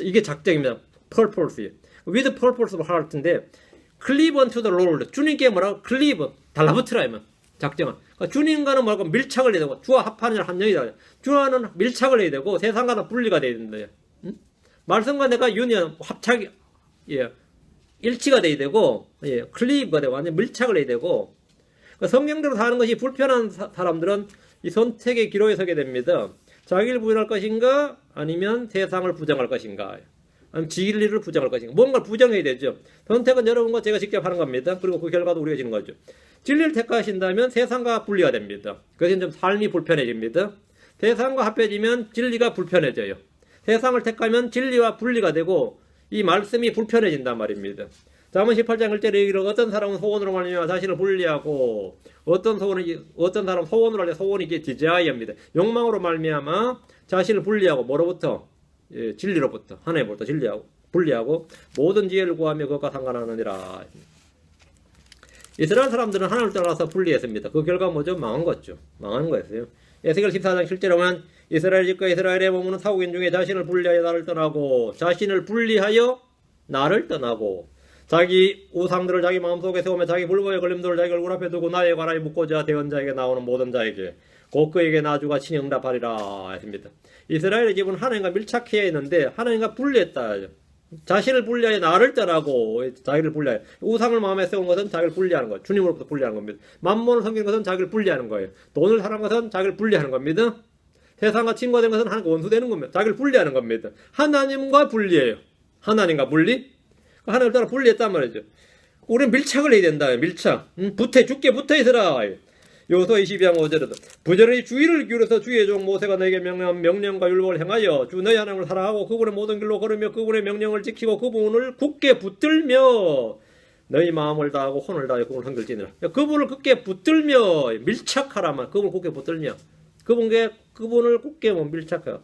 이게 작정입니다. purpose예요. with purpose of heart인데 cleave unto the Lord. 주님께 뭐라고? cleave. 달라붙으라 하면 작정은. 그러니까 주님과는 뭐라고? 밀착을 해야 되고 주와 합하는 일 한 영이다. 주와는 밀착을 해야 되고 세상과는 분리가 돼야 된다. 응? 말씀과 내가 유니언 합착이 일치가 돼야 되고 cleave가 되고 완전 밀착을 해야 되고 성경대로 사는 것이 불편한 사람들은 이 선택의 기로에 서게 됩니다. 자기를 부인할 것인가 아니면 세상을 부정할 것인가 아니면 진리를 부정할 것인가 뭔가를 부정해야 되죠. 선택은 여러분과 제가 직접 하는 겁니다. 그리고 그 결과도 우리가 지는 거죠. 진리를 택하신다면 세상과 분리가 됩니다. 그것은 좀 삶이 불편해집니다. 세상과 합해지면 진리가 불편해져요. 세상을 택하면 진리와 분리가 되고 이 말씀이 불편해진단 말입니다. 잠언 18장 1절에 이르기를 어떤 사람은 소원으로 말미암아 자신을 분리하고 어떤 사람은 소원으로 하려 소원이 이게 디자이어입니다. 욕망으로 말미암아 자신을 분리하고 뭐로부터? 진리로부터 하나님으로부터 진리하고 분리하고 모든 지혜를 구하며 그것과 상관하느니라. 이스라엘 사람들은 하나님을 떠나서 분리했습니다. 그 결과 뭐죠? 망한 거죠. 망한 거였어요. 에스겔 14장 7절에 보면 이스라엘 집과 이스라엘의 머무는 사국인 중에 자신을 분리하여 나를 떠나고 자신을 분리하여 나를 떠나고 자기 우상들을 자기 마음속에 세우며 자기 불법의 걸림돌을 자기 얼굴 앞에 두고 나에 관하여 묻고자 대언자에게 나오는 모든 자에게 곧 그에게 나주가 친히 응답하리라 했습니다. 이스라엘의 집은 하나님과 밀착해야 했는데 하나님과 분리했다. 자신을 분리하여 나를 떠나고 자기를 분리하여 우상을 마음에 세운 것은 자기를 분리하는 거예요. 주님으로부터 분리하는 겁니다. 만몬을 섬기는 것은 자기를 분리하는 거예요. 돈을 사는 것은 자기를 분리하는 겁니다. 세상과 친구가 되는 것은 하나님과 원수되는 겁니다. 자기를 분리하는 겁니다. 하나님과 분리해요. 하나님과 분리? 하나님을 따라 분리했단 말이죠. 우리는 밀착을 해야 된다. 밀착. 죽게 붙어 있으라. 요소 22장 5절에도 부지런히 주의를 기울여서 주의 종 모세가 너에게 명령한 명령과 율법을 행하여 주 너희 하나님을 사랑하고 그분의 모든 길로 걸으며 그분의 명령을 지키고 그분을 굳게 붙들며 너희 마음을 다하고 혼을 다하여 그분을 섬길지니라. 그분을 굳게 붙들며 밀착하라만 그분을 굳게 붙들며 그분을 굳게 밀착하라.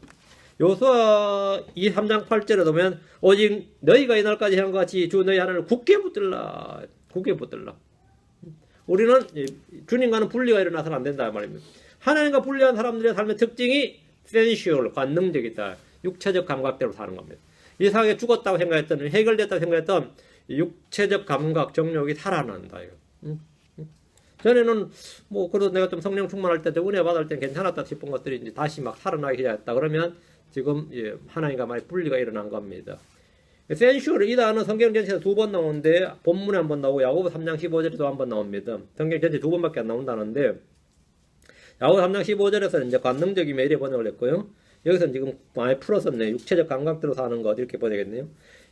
요수아 3장 8절에 보면 오직 너희가 이날까지 한 것 같이 주 너희 하나님을 굳게 붙들라. 굳게 붙들라. 우리는 주님과는 분리가 일어나서는 안 된다 말입니다. 하나님과 분리한 사람들의 삶의 특징이 센슈얼, 관능적이다. 육체적 감각대로 사는 겁니다. 이 세상에 죽었다고 생각했던, 해결됐다고 생각했던 육체적 감각, 정욕이 살아난다. 전에는 그래도 내가 좀 성령 충만할 때, 은혜 받을 때 괜찮았다 싶은 것들이 이제 다시 막 살아나기 시작했다. 그러면 지금 하나님과 많이 분리가 일어난 겁니다. 센슈얼 이 단어는 성경 전체에서 2번 나오는데 본문에 한 번 나오고 야고보 3장 15절에도 한 번 나옵니다. 성경 전체 2번밖에 안 나온다는데 야고보 3장 15절에서는 이제 관능적이며 이렇게 번역을 했고요. 여기서는 지금 많이 풀었었네. 육체적 감각대로 사는 것 이렇게 번역했네요.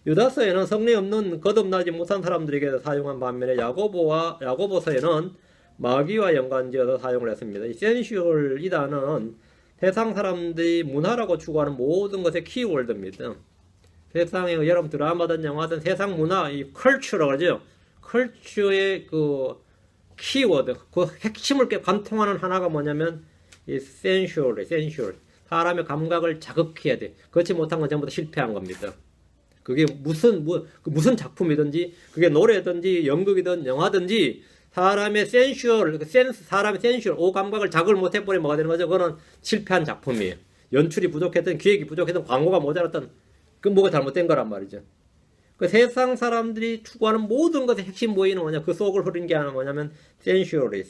유다서에는 성령 없는 거듭나지 못한 사람들에게 사용한 반면에 야고보서에는 마귀와 연관지어서 사용을 했습니다. 이 센슈얼 이 단어는 세상 사람들이 문화라고 추구하는 모든 것의 키워드입니다. 세상에 여러분 드라마든 영화든 세상 문화, 이 컬처라고 하죠. 컬처의 그 키워드, 그 핵심을 관통하는 하나가 뭐냐면 이 센슈얼. 사람의 감각을 자극해야 돼. 그렇지 못한 건 전부 다 실패한 겁니다. 그게 무슨 작품이든지, 그게 노래든지, 연극이든 영화든지, 사람의 센슈얼, 사람의 센슈얼, 오감각을 자극을 못해버리면 뭐가 되는 거죠? 그거는 실패한 작품이에요. 연출이 부족했던, 기획이 부족했던, 광고가 모자랐던, 그 뭐가 잘못된 거란 말이죠. 그 세상 사람들이 추구하는 모든 것의 핵심 모이는 뭐냐? 그 속을 흐린 게 하나 뭐냐면 센슈얼이.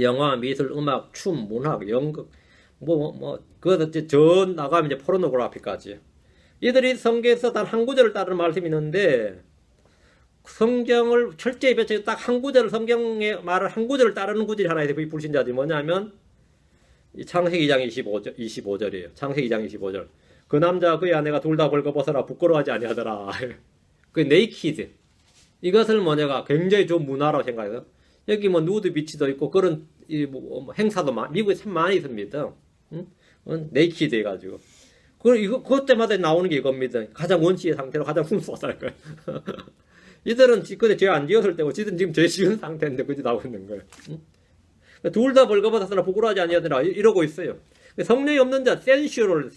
영화, 미술, 음악, 춤, 문학, 연극, 그것 전 나가면 이제 포르노그래피까지. 이들이 성경에서 단 한 구절을 따르는 말씀이 있는데 성경을 철저히 딱 한 구절을 성경의 말을 한 구절을 따르는 구절이 하나 있어요. 불신자들이 뭐냐면 이 창세기 2장 25절이에요. 창세기 2장 25절. 그 남자 그의 아내가 둘 다 벌거벗어라 부끄러워하지 아니하더라. 그 네이키드. 이것을 뭐냐가 굉장히 좋은 문화라고 생각해요. 여기 뭐 누드 비치도 있고 그런 뭐 행사도 미국에 참 많이 있습니다. 응? 네이키드 해가지고. 그것 때마다 나오는 게 이겁니다. 가장 원시의 상태로 가장 순수할 거예요. 이들은 그때 죄 안 지었을 때고 지들은 지금 죄 지은 상태인데 그지 나오고 있는 거예요. 응? 둘 다 벌거벗었으나 부끄러워하지 아니하더라 이러고 있어요. 성령이 없는 자 센슈얼.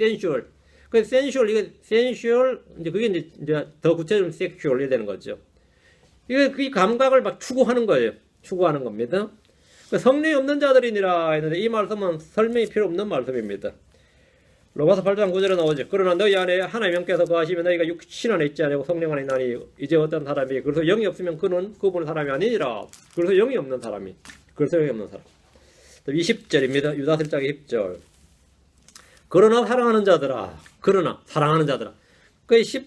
그 센슈얼 이게 센슈얼 이제 그게 이제 더 구체적으로 섹슈얼이 되는 거죠. 이게 그 감각을 막 추구하는 거예요. 추구하는 겁니다. 성령이 없는 자들이니라 했는데 이 말씀은 설명이 필요 없는 말씀입니다. 로마서 8장 9절에 나오죠. 그러나 너희 안에 하나님 영께서 거하시면 너희가 육신 안에 있지 아니하고 성령 안에 있나니 이제 어떤 사람이 그래서 영이 없으면 그분은 사람이 아니니라. 그래서 영이 없는 사람이. 그래서 영이 없는 사람. 20절입니다. 유다 1장의 10절. 그러나 사랑하는 자들아. 그 18절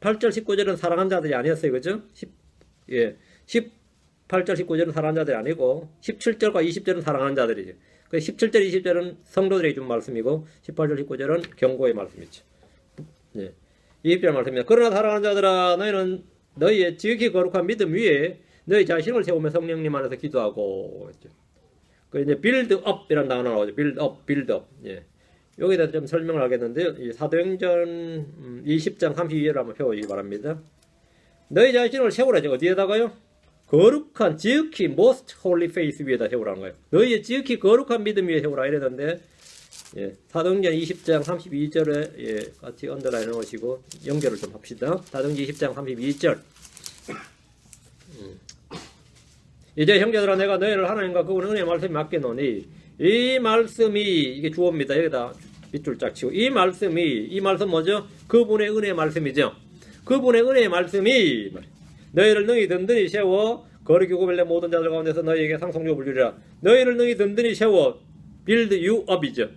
19절은 사랑하는 자들이 아니었어요. 그죠? 18절 19절은 사랑하는 자들이 아니고 17절과 20절은 사랑하는 자들이죠. 17절 20절은 성도들에게 준 말씀이고 18절 19절은 경고의 말씀이죠. 20절 말씀입니다. 그러나 사랑하는 자들아 너희는 너희의 지극히 거룩한 믿음 위에 너희 자신을 세우며 성령님 안에서 기도하고 그 이제 빌드업이라는 단어 나오죠. 빌드업. 여기에 대해서 좀 설명을 하겠는데요. 이 사도행전 20장 32절을 한번 펴보시기 바랍니다. 너희 자신을 세우라죠. 어디에다가요? 거룩한 지극히 most holy faith 위에다 세우라는 거예요. 너희의 지극히 거룩한 믿음 위에 세우라 이랬는데 사도행전 20장 32절에 같이 언더라인 해놓으시고 연결을 좀 합시다. 사도행전 20장 32절. 이제 형제들아 내가 너희를 하나님과 그분의 은혜의 말씀에 맡겨놓으니 이 말씀이 이게 주어입니다. 여기다 밑줄 짝 치고 이 말씀 뭐죠? 그분의 은혜의 말씀이죠. 그분의 은혜의 말씀이 너희를 능히 든든히 세워 거룩히 구별된 모든 자들 가운데서 너희에게 상속력을 주리라. 너희를 능히 든든히 세워 build you up이죠.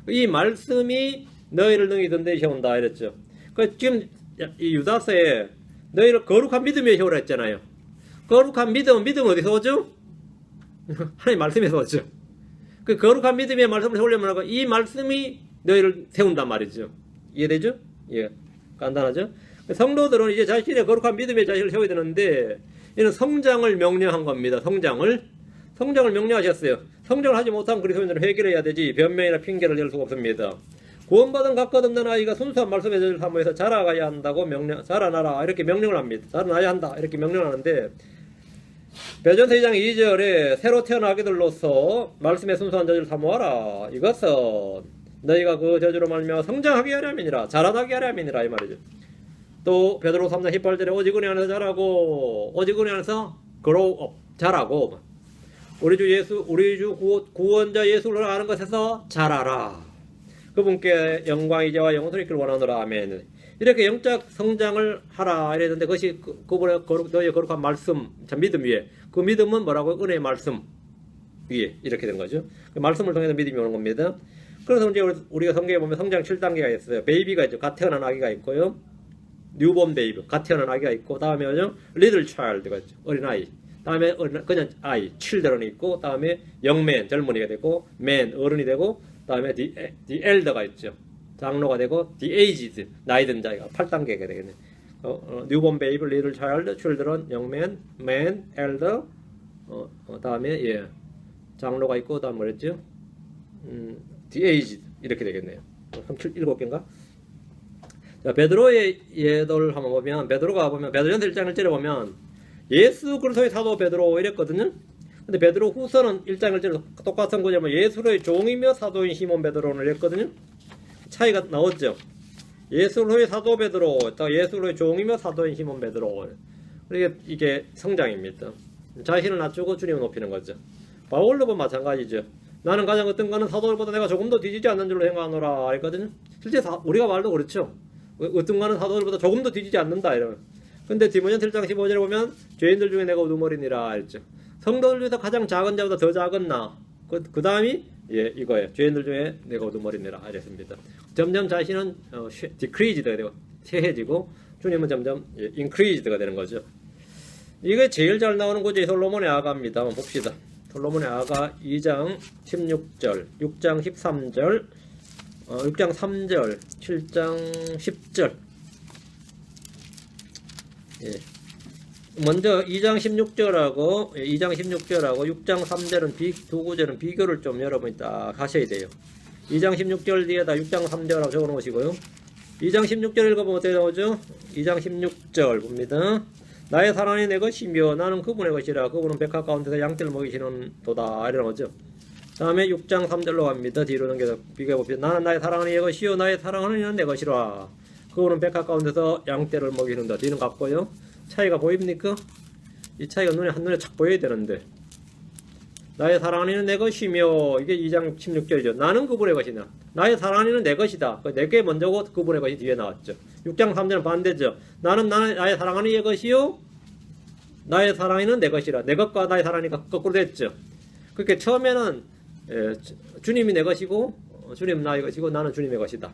이 말씀이 너희를 능히 든든히 세운다 이랬죠. 지금 이 유다서에 너희를 거룩한 믿음 위에 세우라 했잖아요. 거룩한 믿음 어디서 오죠? 하나님 말씀에서 오죠. 그 거룩한 믿음의 말씀을 세우려면 이 말씀이 너희를 세운단 말이죠. 이해되죠? 간단하죠? 성도들은 이제 자신의 거룩한 믿음의 자신을 세워야 되는데 이는 성장을 명령한 겁니다. 성장을 명령하셨어요. 성장을 하지 못한 그리스도인들은 회개를 해야 되지 변명이나 핑계를 댈 수가 없습니다. 구원받은 각 거듭난 아이가 순수한 말씀의 자를 사모해서 자라가야 한다고 자라나라 이렇게 명령을 합니다. 자라나야 한다 이렇게 명령하는데 베드로전서 2장 2절에 새로 태어난 아기들로서 말씀의 순수한 저주를 사모하라. 이것은 너희가 그 저주로 말미암아 성장하게 하려면이라 자라나게 하려면이라 이 말이죠. 또 베드로 3장 18절에 오직 은혜 안에서 자라고 오직 은혜 안에서 grow up 자라고 우리 주 구원자 예수를 아는 것에서 자라라. 그분께 영광 이제와 영원토록 있기를 원하노라. 아멘. 이렇게 영적 성장을 하라 이랬는데 그것이 그분의 너희의 거룩한 말씀 믿음 위에 그 믿음은 뭐라고? 은혜의 말씀 위에 이렇게 된 거죠. 그 말씀을 통해서 믿음이 오는 겁니다. 그래서 이제 우리가 성경에 보면 성장 7단계가 있어요. 베이비가 있죠. 갓 태어난 아기가 있고요. 뉴본 베이비 갓 태어난 아기가 있고 다음에 리틀 차일드가 있죠. 어린아이. 다음에 그냥 아이 칠드런이 있고 다음에 영맨 젊은이가 되고 맨 어른이 되고 다음에 the elder가 있죠. 장로가 되고 the aged 나이 든 자가 8단계가 되겠네. 뉴본 베이비, 리틀 차일드, 칠드런, 영맨, 맨, 엘더 다음에 장로가 있고 다음 뭐랬죠? the aged 이렇게 되겠네요. 7개인가? 자, 베드로의 예도를 한번 보면 베드로전서 1장 1절에 보면 예수 그리스도의 사도 베드로 이랬거든요. 근데 베드로 후서는 1장 1절에 똑같은 거냐면 예수의 종이며 사도인 시몬 베드로를 했거든요. 차이가 나왔죠. 예수의 사도 베드로, 예수의 종이며 사도인 시몬 베드로. 이게 성장입니다. 자신을 낮추고 주님을 높이는 거죠. 바울도 마찬가지죠. 나는 가장 어떤 거는 사도들보다 내가 조금 더 뒤지지 않는 줄로 생각하노라 했거든요. 실제 우리가 말도 그렇죠. 어떤 거는 사도들보다 조금 더 뒤지지 않는다 이러면. 근데 디모데전서 7장 15절에 보면 죄인들 중에 내가 우두머리니라 했죠. 성도들 중에서 가장 작은 자보다 더 작은 나. 그 다음이 이거예요. 죄인들 중에 내가 우두머리니라 이랬습니다. 점점 자신은 decreased가 되고 쇠해지고 주님은 점점 increased가 되는 거죠. 이게 제일 잘 나오는 곳이 솔로몬의 아가입니다. 한번 봅시다. 솔로몬의 아가 2장 16절, 6장 13절, 6장 3절, 7장 10절. 예. 먼저 2장 16절하고 6장 3절은 두 구절은 비교를 좀 여러분이 딱 하셔야 돼요. 2장 16절 뒤에다 6장 3절하고 적어 놓으시고요. 2장 16절 읽어보면 어떻게 나오죠? 2장 16절 봅니다. 나의 사랑이 내 것이며 나는 그분의 것이라. 그분은 백합 가운데서 양떼를 먹이시는 도다. 이런 거죠. 다음에 6장 3절로 갑니다. 뒤로 넘겨서 비교해 봅시다. 나는 나의 사랑은 내 것이요 나의 사랑은 이는 내 것이라. 그분은 백합 가운데서 양떼를 먹이는다. 뒤는 같고요. 차이가 보입니까? 이 차이가 한눈에 착 보여야 되는데, 나의 사랑은 내 것이며, 이게 2장 16절이죠. 나는 그분의 것이냐. 나의 사랑은 내 것이다. 내게 먼저고 그분의 것이 뒤에 나왔죠. 6장 3절은 반대죠. 나의 사랑은 내 것이요 나의 사랑은 내 것이라. 내 것과 나의 사랑이니까 거꾸로 됐죠. 그렇게 처음에는 주님이 내 것이고 주님은 나의 것이고 나는 주님의 것이다.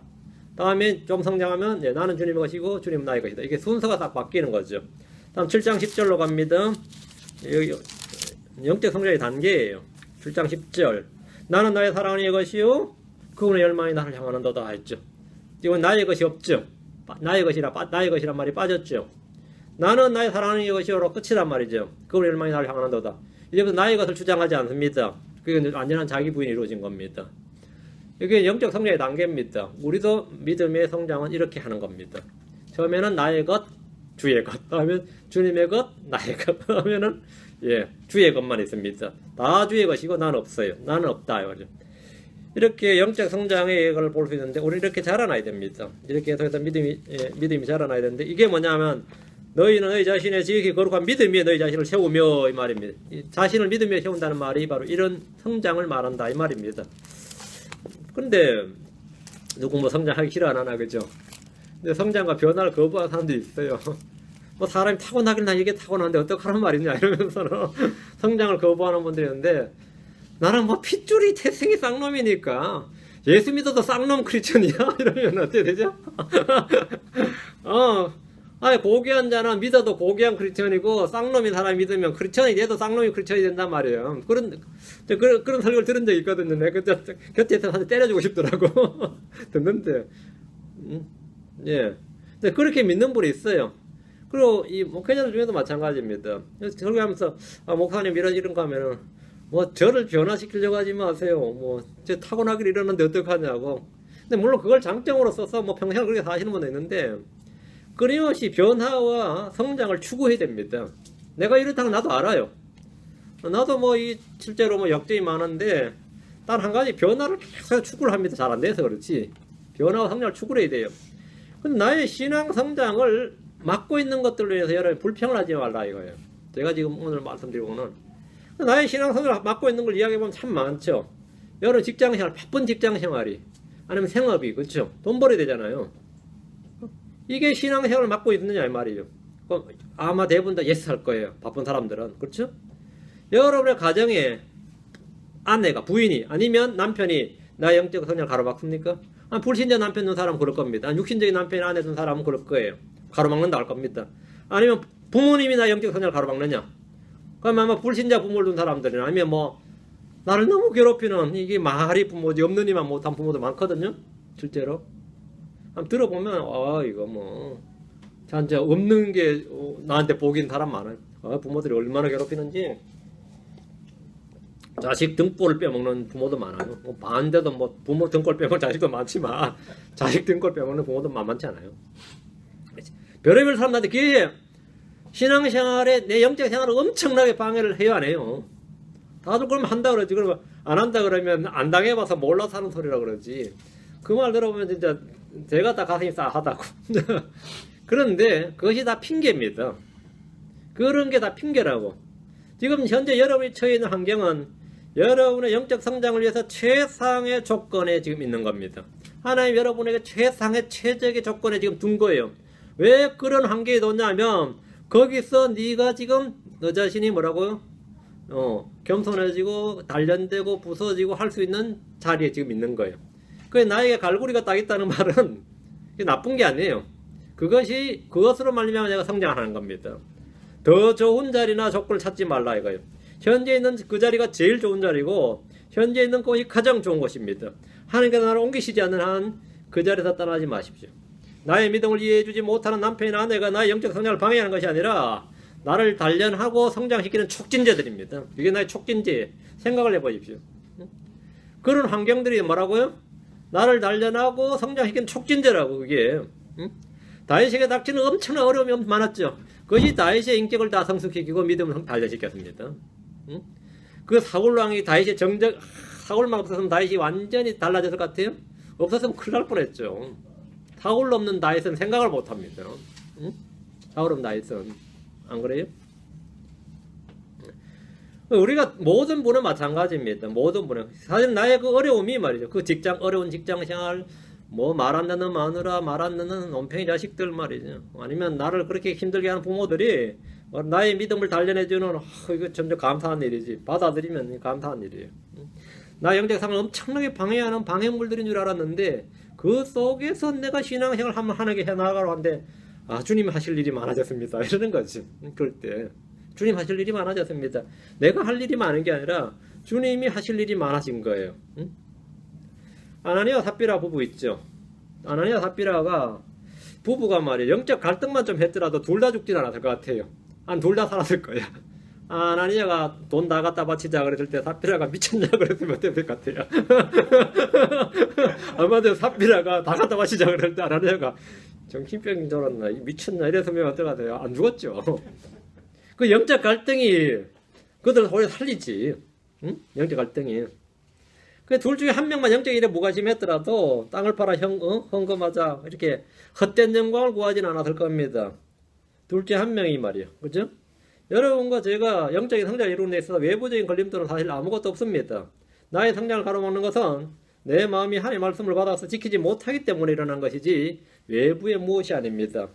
다음에 좀 성장하면 나는 주님의 것이고 주님은 나의 것이다. 이게 순서가 딱 바뀌는 거죠. 다음 7장 10절로 갑니다. 영적 성장의 단계예요. 7장 10절. 나는 나의 사랑의 것이요 그분의 열망이 나를 향하는도다 했죠. 이건 나의 것이 없죠. 나의 것이란 말이 빠졌죠. 나는 나의 사랑의 것이요로 끝이란 말이죠. 그분의 열망이 나를 향하는도다. 이제부터 나의 것을 주장하지 않습니다. 그게 완전한 자기 부인이 이루어진 겁니다. 이게 영적 성장의 단계입니다. 우리도 믿음의 성장은 이렇게 하는 겁니다. 처음에는 나의 것, 주의 것, 다음에 주님의 것, 나의 것, 다음에는 주의 것만 있습니다. 다 주의 것이고 나는 없어요. 나는 없다. 이렇게 영적 성장의 걸 볼 수 있는데 우리 이렇게 자라나야 됩니다. 이렇게 해서 믿음이 자라나야 되는데 이게 뭐냐면 너희는 너희 자신의 지극히 거룩한 믿음 위에 너희 자신을 세우며 이 말입니다. 자신을 믿음 위에 세운다는 말이 바로 이런 성장을 말한다 이 말입니다. 근데 누구 뭐 성장하기 싫어 안 하나 그죠? 근데 성장과 변화를 거부하는 사람들이 있어요. 뭐 사람이 타고나긴 나 이게 타고나는데 어떡하란 말이냐 이러면서는 성장을 거부하는 분들이 있는데 나는 뭐 핏줄이 태생이 쌍놈이니까 예수 믿어도 쌍놈 크리스천이야? 이러면 어떻게 되죠? 고귀한 자는 믿어도 고귀한 크리스천이고 쌍놈인 사람이 믿으면 크리스천이 돼도 쌍놈이 크리스천이 된단 말이에요. 그런 설교를 들은 적이 있거든요. 내가 곁에서 한테 때려주고 싶더라고. 듣는데 근데 그렇게 믿는 분이 있어요. 그리고 이 목회자들 중에도 마찬가지입니다. 설교하면서 목사님 이런 거 하면은 뭐 저를 변화시키려고 하지 마세요. 저 타고나기를 이러는데 어떡하냐고. 근데 물론 그걸 장점으로 써서 평생을 그렇게 사시는 분도 있는데 끊임없이 변화와 성장을 추구해야 됩니다. 내가 이렇다는 나도 알아요. 나도 실제로 역정이 많은데 단 한 가지 변화를 계속 추구를 합니다. 잘 안 돼서 그렇지. 변화와 성장을 추구를 해야 돼요. 근데 나의 신앙 성장을 막고 있는 것들로 인해서 여러분 불평을 하지 말라 이거예요. 제가 지금 오늘 말씀드리고는 나의 신앙 성장을 막고 있는 걸 이야기해보면 참 많죠. 여러분 직장생활, 바쁜 직장생활이 아니면 생업이 그렇죠. 돈 벌어야 되잖아요. 이게 신앙생활을 막고 있느냐 이 말이에요. 그럼 아마 대부분 다 예스 할 거예요. 바쁜 사람들은 그렇죠. 여러분의 가정에 아내가 부인이 아니면 남편이 나의 영적 성장을 가로막습니까? 불신자 남편 둔 사람은 그럴 겁니다. 육신적인 남편이 아내 둔 사람은 그럴 거예요. 가로막는다 할 겁니다. 아니면 부모님이 나의 영적 성장을 가로막느냐? 그럼 아마 불신자 부모를 둔 사람들이나 아니면 나를 너무 괴롭히는 이게 말이 부모지 없는 이만 못한 부모도 많거든요. 실제로. 한번 들어보면 이거 진짜 없는 게 나한테 보긴 사람 많아요. 부모들이 얼마나 괴롭히는지. 자식 등골을 빼먹는 부모도 많아요. 반대도 부모 등골 빼먹는 자식도 많지만 자식 등골 빼먹는 부모도 만만치 않아요. 별의별 사람들한테 그게 신앙생활에 내 영적 생활을 엄청나게 방해를 해요 안 해요? 다들 그러면 한다 그러지. 그러면 안 한다 그러면 안 당해봐서 몰라서 하는 소리라 그러지. 그 말 들어보면 진짜 제가 다 가슴이 싸하다고. 그런데 그것이 다 핑계입니다. 그런 게 다 핑계라고. 지금 현재 여러분이 처해 있는 환경은 여러분의 영적 성장을 위해서 최상의 조건에 지금 있는 겁니다. 하나님 여러분에게 최상의 최적의 조건에 지금 둔 거예요. 왜 그런 환경에 뒀냐면 거기서 네가 지금 너 자신이 뭐라고요? 겸손해지고 단련되고 부서지고 할 수 있는 자리에 지금 있는 거예요. 그게 나에게 갈고리가 딱 있다는 말은 나쁜 게 아니에요. 그것으로 말미암아 내가 성장하는 겁니다. 더 좋은 자리나 조건을 찾지 말라 이거예요. 현재 있는 그 자리가 제일 좋은 자리고 현재 있는 곳이 가장 좋은 곳입니다. 하나님께서 나를 옮기시지 않는 한 그 자리에서 떠나지 마십시오. 나의 믿음을 이해해주지 못하는 남편이나 아내가 나의 영적 성장을 방해하는 것이 아니라 나를 단련하고 성장시키는 촉진제들입니다. 이게 나의 촉진제. 생각을 해보십시오. 그런 환경들이 뭐라고요? 나를 단련하고 성장시키는 촉진제라고. 그게 다윗에게 닥치는 엄청난 어려움이 많았죠. 그것이 다윗의 인격을 다 성숙시키고 믿음을 단련시켰습니다. 그 사울왕이 다윗의 사울만 없었으면 다윗이 완전히 달라졌을 것 같아요? 없었으면 큰일 날 뻔했죠. 사울 없는 다윗은 생각을 못합니다. 사울 없는 다윗은. 안 그래요? 우리가 모든 분은 마찬가지입니다. 모든 분은. 사실 나의 그 어려움이 말이죠. 그 어려운 직장 생활, 뭐 말 안 듣는 마누라, 말 안 듣는 논팽이 자식들 말이죠. 아니면 나를 그렇게 힘들게 하는 부모들이 나의 믿음을 단련해주는, 이거 점점 감사한 일이지. 받아들이면 감사한 일이에요. 나 영적 상을 엄청나게 방해하는 방해물들인 줄 알았는데, 그 속에서 내가 신앙생활 한번 하게 해나가려 하는데, 주님 하실 일이 많아졌습니다. 이러는 거지. 그럴 때. 주님 하실 일이 많아졌습니다. 내가 할 일이 많은 게 아니라, 주님이 하실 일이 많아진 거예요. 아나니아와 삽비라 부부 있죠. 아나니아와 삽비라가, 부부가 말이에요. 영적 갈등만 좀 했더라도 둘 다 죽진 않았을 것 같아요. 둘 다 살았을 거야. 아나니아가 돈 다 갖다 바치자 그랬을 때 삽비라가 미쳤냐 그랬으면 어땠을 것 같아요. 아마도 삽비라가 다 갖다 바치자 그랬을 때 아나니아가 정신병이 돌았나 미쳤나 이랬으면 어떨 것 같아요. 안 죽었죠. 그 영적 갈등이 그들을 오래 살리지. 응? 영적 갈등이. 그 둘 중에 한 명만 영적 일에 무관심했더라도 땅을 팔아 헌금하자 이렇게 헛된 영광을 구하지는 않았을 겁니다. 둘 중에 한 명이 말이에요. 그죠? 여러분과 제가 영적인 성장을 이루는 데 있어서 외부적인 걸림돌은 사실 아무것도 없습니다. 나의 성장을 가로막는 것은 내 마음이 하나님의 말씀을 받아서 지키지 못하기 때문에 일어난 것이지 외부의 무엇이 아닙니다.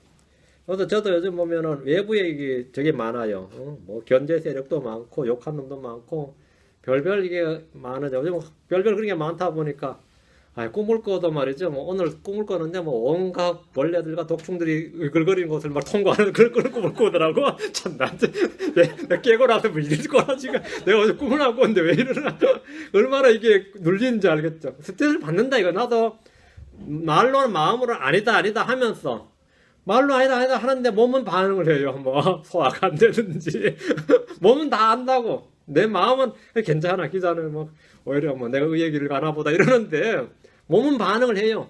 그래서 저도 요즘 보면은 외부에 이게 되게 많아요. 뭐 견제 세력도 많고 욕한 놈도 많고 별별 이게 많아져. 요즘 별별 그런 게 많다 보니까 꿈을 꿔도 말이죠. 뭐 오늘 꿈을 꿨는데 뭐 온갖 벌레들과 독충들이 으글거리는 곳을 막 통과하는 그런 꿈을 꾸더라고. 참 나한테 내가 깨고 나서 뭐 이럴 거라 지금 내가 어제 꿈을 안 꿨는데 왜 이러나. 얼마나 이게 눌리는지 알겠죠. 스트레스를 받는다 이거. 나도 말로는 마음으로는 아니다 하면서 말로 아니다 하는데 몸은 반응을 해요. 뭐 소화가 안 되는지 몸은 다 안다고. 내 마음은 괜찮아 기자는 뭐 오히려 뭐 내가 그 얘기를 가나 보다 이러는데 몸은 반응을 해요.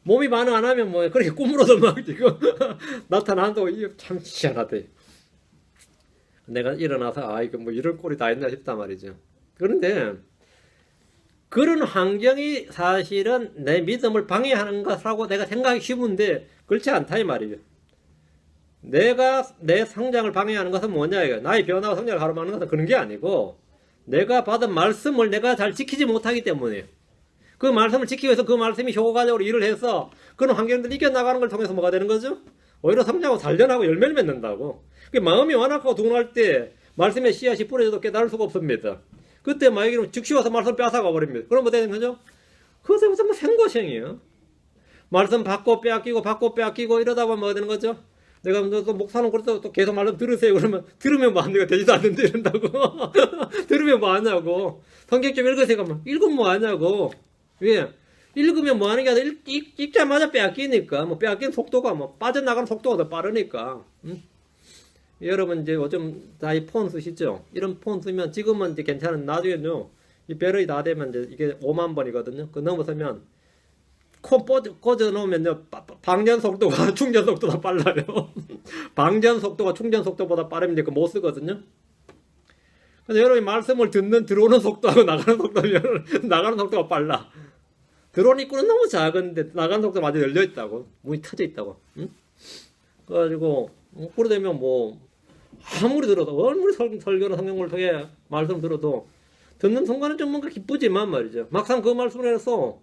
몸이 반응 안 하면 뭐 그렇게 꿈으로도 막 지금 나타난다고. 이게 참 희한하대. 내가 일어나서 이거 뭐 이런 꼴이 다 있나 싶단 말이죠. 그런데 그런 환경이 사실은 내 믿음을 방해하는 것이라고 내가 생각하기 쉬운데 그렇지 않다 이 말이죠. 내가 내 성장을 방해하는 것은 뭐냐 이거. 나의 변화와 성장을 가로막는 것은 그런 게 아니고 내가 받은 말씀을 내가 잘 지키지 못하기 때문에 그 말씀을 지키기 위해서 그 말씀이 효과적으로 일을 해서 그런 환경들을 이겨나가는 걸 통해서 뭐가 되는 거죠? 오히려 성장하고 단련하고 열매를 맺는다고. 마음이 완악하고 둔할 때 말씀의 씨앗이 뿌려져도 깨달을 수가 없습니다. 그때 만약에 즉시 와서 말씀 뺏어가 버립니다. 그럼 뭐 되는 거죠? 그것은 무슨 생고생이에요. 말씀 받고 빼앗기고 이러다 보면 뭐 되는 거죠? 내가 또 목사는 그래서 또 계속 말씀 들으세요. 그러면 들으면 뭐 하냐고. 되지도 않는데 이런다고. 들으면 뭐 하냐고. 성경 좀 읽으세요. 그러면 읽으면 뭐 하냐고. 왜? 읽으면 뭐 하는 게 아니라 읽자마자 빼앗기니까. 뭐 빼앗긴 속도가 뭐 빠져나가는 속도가 더 빠르니까. 여러분 이제 요즘 다 이 폰 쓰시죠? 이런 폰 쓰면 지금은 이제 괜찮은 나중에는요. 이 배럴이 다 되면 이제 이게 5만 번이거든요. 그 넘어서면 코 꽂아 놓으면요. 방전 속도가 충전 속도가 빨라요. 방전 속도가 충전 속도보다 빠르면 이거 못 쓰거든요. 그래서 여러분이 말씀을 들어오는 속도하고 나가는 속도면 나가는 속도가 빨라. 들어오는 입구는 너무 작은데 나가는 속도가 마저 열려 있다고. 문이 터져 있다고. 응? 그래가지고 그러 되면 뭐 아무리 들어도 아무리 설교나 성경을 통해 말씀 들어도 듣는 순간은 좀 뭔가 기쁘지만 말이죠. 막상 그 말씀을 해서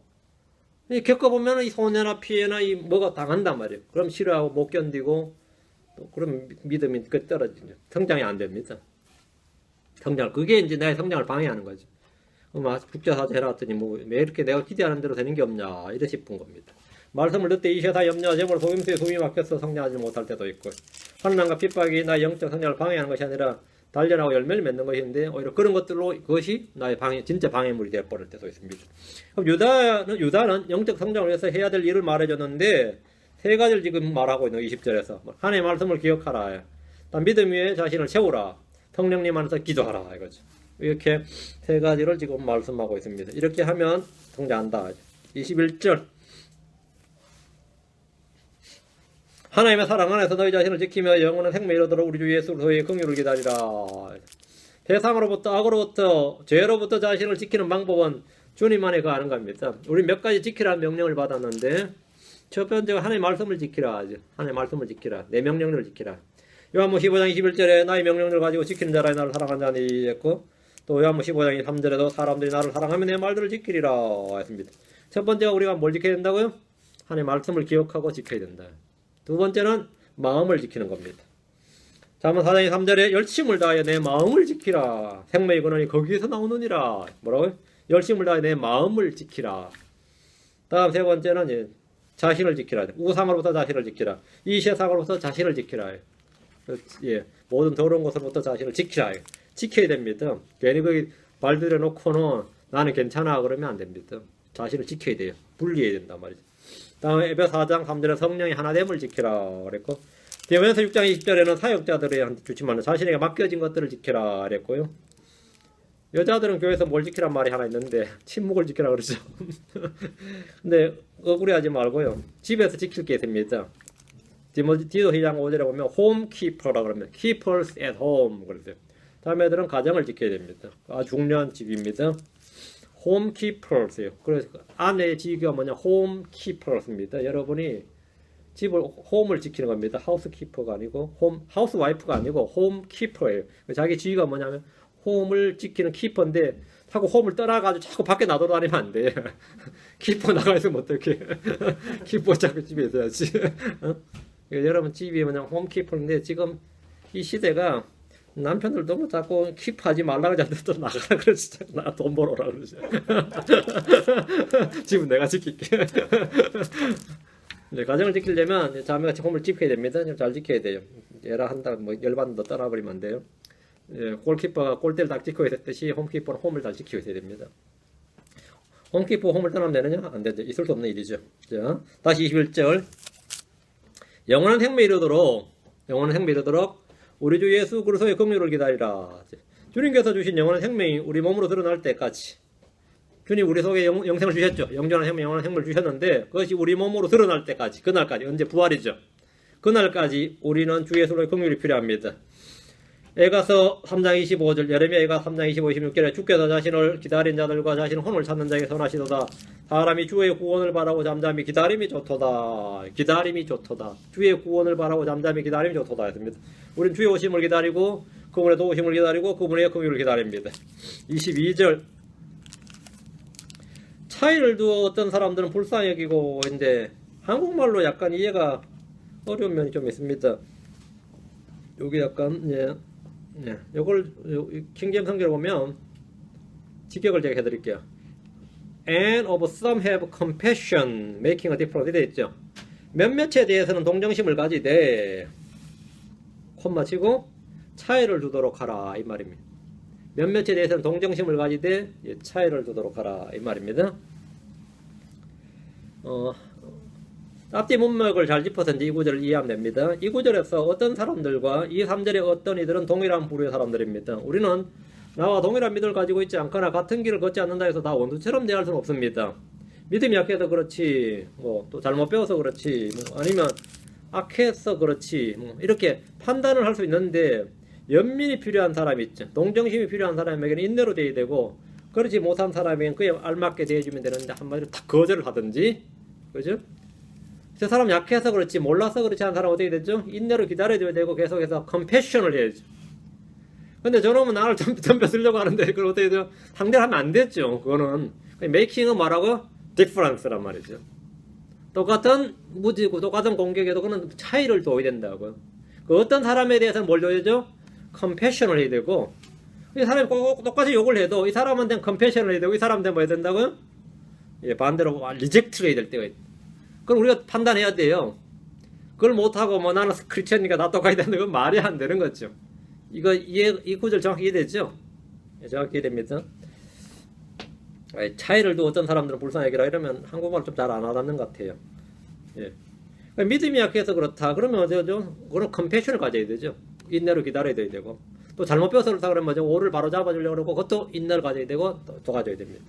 겪어보면 이 손해나 피해나 이 뭐가 당한단 말이에요. 그럼 싫어하고 못 견디고 또 그럼 믿음이 떨어지죠. 성장이 안 됩니다. 그게 이제 나의 성장을 방해하는 거죠. 국제사주 해놨더니 뭐 왜 이렇게 내가 기대하는 대로 되는 게 없냐 이래 싶은 겁니다. 말씀을 듣되 이세다 염려와 재물 속임수에 숨이 막혀서 성장하지 못할 때도 있고 환난과 핍박이 나의 영적 성장을 방해하는 것이 아니라 단련하고 열매를 맺는 것인데 오히려 그런 것들로 그것이 나의 진짜 방해물이 되어버릴 때도 있습니다. 그럼 유다는 영적 성장을 위해서 해야 될 일을 말해줬는데 세 가지를 지금 말하고 있는 20절에서 하나님의 말씀을 기억하라, 믿음 위에 자신을 세우라, 성령님 안에서 기도하라 이거죠. 이렇게 세 가지를 지금 말씀하고 있습니다. 이렇게 하면 성장한다. 21절 하나님의 사랑 안에서 너희 자신을 지키며 영원한 생명에 이르도록 우리 주 예수 그리스도의 긍휼을 기다리라. 세상으로부터 악으로부터 죄로부터 자신을 지키는 방법은 주님 안에 아는 겁니다. 우리 몇 가지 지키라는 명령을 받았는데 첫 번째가 하나님의 말씀을 지키라. 하나님의 말씀을 지키라. 내 명령을 지키라. 요한복음 15장 21절에 나의 명령을 가지고 지키는 자라 나를 사랑하는 자니 했고, 또 요한복음 15장 3절에도 사람들이 나를 사랑하면 내 말들을 지키리라 했습니다. 첫 번째가 우리가 뭘 지켜야 된다고요? 하나님의 말씀을 기억하고 지켜야 된다. 두 번째는 마음을 지키는 겁니다. 잠언 4장 3절에 열심을 다하여 내 마음을 지키라. 생명의 근원이 거기에서 나오느니라. 뭐라고요? 열심을 다하여 내 마음을 지키라. 다음 세 번째는 자신을 지키라. 우상으로부터 자신을 지키라. 이 세상으로부터 자신을 지키라. 모든 더러운 것으로부터 자신을 지키라. 지켜야 됩니다. 괜히 거기 발 들여놓고는 나는 괜찮아 그러면 안 됩니다. 자신을 지켜야 돼요. 분리해야 된단 말이죠. 다음에 에베소 4장 3절에 성령의 하나됨을 지키라 그랬고, 디모데전서 6장 20절에는 사역자들한테 주지만 자신에게 맡겨진 것들을 지키라 그랬고요. 여자들은 교회에서 뭘 지키란 말이 하나 있는데 침묵을 지키라 그러죠. 근데 억울해하지 말고요. 집에서 지킬 게 있습니다. 디모데 2장 5절에 보면 홈키퍼라 그러면 keepers at home 그러세요. 다음에 애들은 가정을 지켜야 됩니다. 아주 중요한 집입니다. 홈키퍼스예요. 그래서 아내의 직위가 뭐냐? 홈키퍼스입니다. 여러분이 집을 홈을 지키는 겁니다. 하우스키퍼가 아니고 하우스와이프가 아니고 홈키퍼예요. 자기 직위가 뭐냐면 홈을 지키는 키퍼인데 자꾸 홈을 떠나가지고 자꾸 밖에 나돌아다니면 안 돼. 키퍼 나가 있으면 어떡해. 키퍼 자꾸 집에 있어야지. 여러분 집이 뭐냐? 홈키퍼인데 지금 이 시대가 남편들 너무 자꾸 킵하지 말라고 하는데 또 나가라 그러지. 나 돈 벌어라 그러지. 집은 내가 지킬게. 가정을 지키려면 자매같이 홈을 지켜야 됩니다. 잘 지켜야 돼요. 얘라 한다 뭐 열받는다 떠나버리면 안 돼요. 골키퍼가 골대를 딱 지키고 있었듯이 홈키퍼는 홈을 잘 지키고 있어야 됩니다. 홈키퍼 홈을 떠나면 되느냐? 안 되죠. 있을 수 없는 일이죠. 자, 다시 21절 영원한 생명에 이르도록 우리 주 예수 그리스도의 긍휼을 기다리라. 주님께서 주신 영원한 생명이 우리 몸으로 드러날 때까지, 주님 우리 속에 영생을 주셨죠. 영원한 생명을 주셨는데 그것이 우리 몸으로 드러날 때까지, 그날까지, 언제 부활이죠. 그날까지 우리는 주 예수의 긍휼이 필요합니다. 에가서 3장 25절, 예레미야 에가 3장 25, 26절에 주께서 자신을 기다린 자들과 자신의 혼을 찾는 자에게 선하시도다. 사람이 주의 구원을 바라고 잠잠히 기다림이 좋도다. 기다림이 좋도다. 주의 구원을 바라고 잠잠히 기다림이 좋도다 했습니다. 우린 주의 오심을 기다리고 그분의 도우심을 기다리고 그분의 긍휼을 기다립니다. 22절 차이를 두어 어떤 사람들은 불쌍히 여기고 있는데 한국말로 약간 이해가 어려운 면이 좀 있습니다. 여기 약간 요걸 킹제임스 성경을 보면 직역을 제가 해드릴게요. And of some have compassion, making a difference 되어 있죠. 몇몇에 대해서는 동정심을 가지되 콤마 치고 차이를 두도록 하라 이 말입니다. 몇몇에 대해서는 동정심을 가지되 차이를 두도록 하라 이 말입니다. 앞뒤 문맥을 잘 짚어서 이제 이 구절을 이해하면 됩니다. 이 구절에서 어떤 사람들과 이 3절의 어떤 이들은 동일한 부류의 사람들입니다. 우리는 나와 동일한 믿음을 가지고 있지 않거나 같은 길을 걷지 않는다 해서 다 원수처럼 대할 수는 없습니다. 믿음이 약해서 그렇지, 또 잘못 배워서 그렇지, 아니면 악해서 그렇지, 이렇게 판단을 할 수 있는데 연민이 필요한 사람이 있죠. 동정심이 필요한 사람에게는 인내로 대해야 되고, 그렇지 못한 사람에게는 그에 알맞게 대해주면 되는데 한마디로 다 거절을 하든지, 그죠? 저 사람 약해서 그렇지 몰라서 그렇지 않은 사람 어떻게 되죠? 인내로 기다려줘야 되고 계속해서 컴패션을 해야죠. 근데 저놈은 나를 덤벼 쓰려고 하는데 그걸 어떻게 돼요? 상대를 하면 안 됐죠. 그거는 메이킹은 뭐라고? 디퍼런스란 말이죠. 똑같은 무지고 똑같은 공격에도 그는 차이를 둬야 된다고요. 그 어떤 사람에 대해서는 뭘 줘야 되죠? 컴패션을 해야 되고, 이 사람이 꼭 똑같이 욕을 해도 이 사람한테는 컴패션을 해야 되고 이 사람한테는 뭐 해야 된다고요? 반대로 리젝트를 해야 될 때가 있다. 그걸 우리가 판단해야 돼요. 그걸 못하고 나는 크리스천이니까 나 똑같이 되는 건 말이 안 되는 거죠. 이 구절 정확히 이해되죠? 예, 정확히 이해됩니다. 차이를 두고 어떤 사람들은 불쌍하기라 이러면 한국말 좀 잘 안 알아듣는 것 같아요. 예. 믿음이 약해서 그렇다. 그러면 어쩌죠? 그런 컴패션을 가져야 되죠. 인내로 기다려야 되고. 또 잘못 뼈서를 다 그러면 오를 바로 잡아주려고 그러고 그것도 인내를 가져야 되고 또 가져야 됩니다.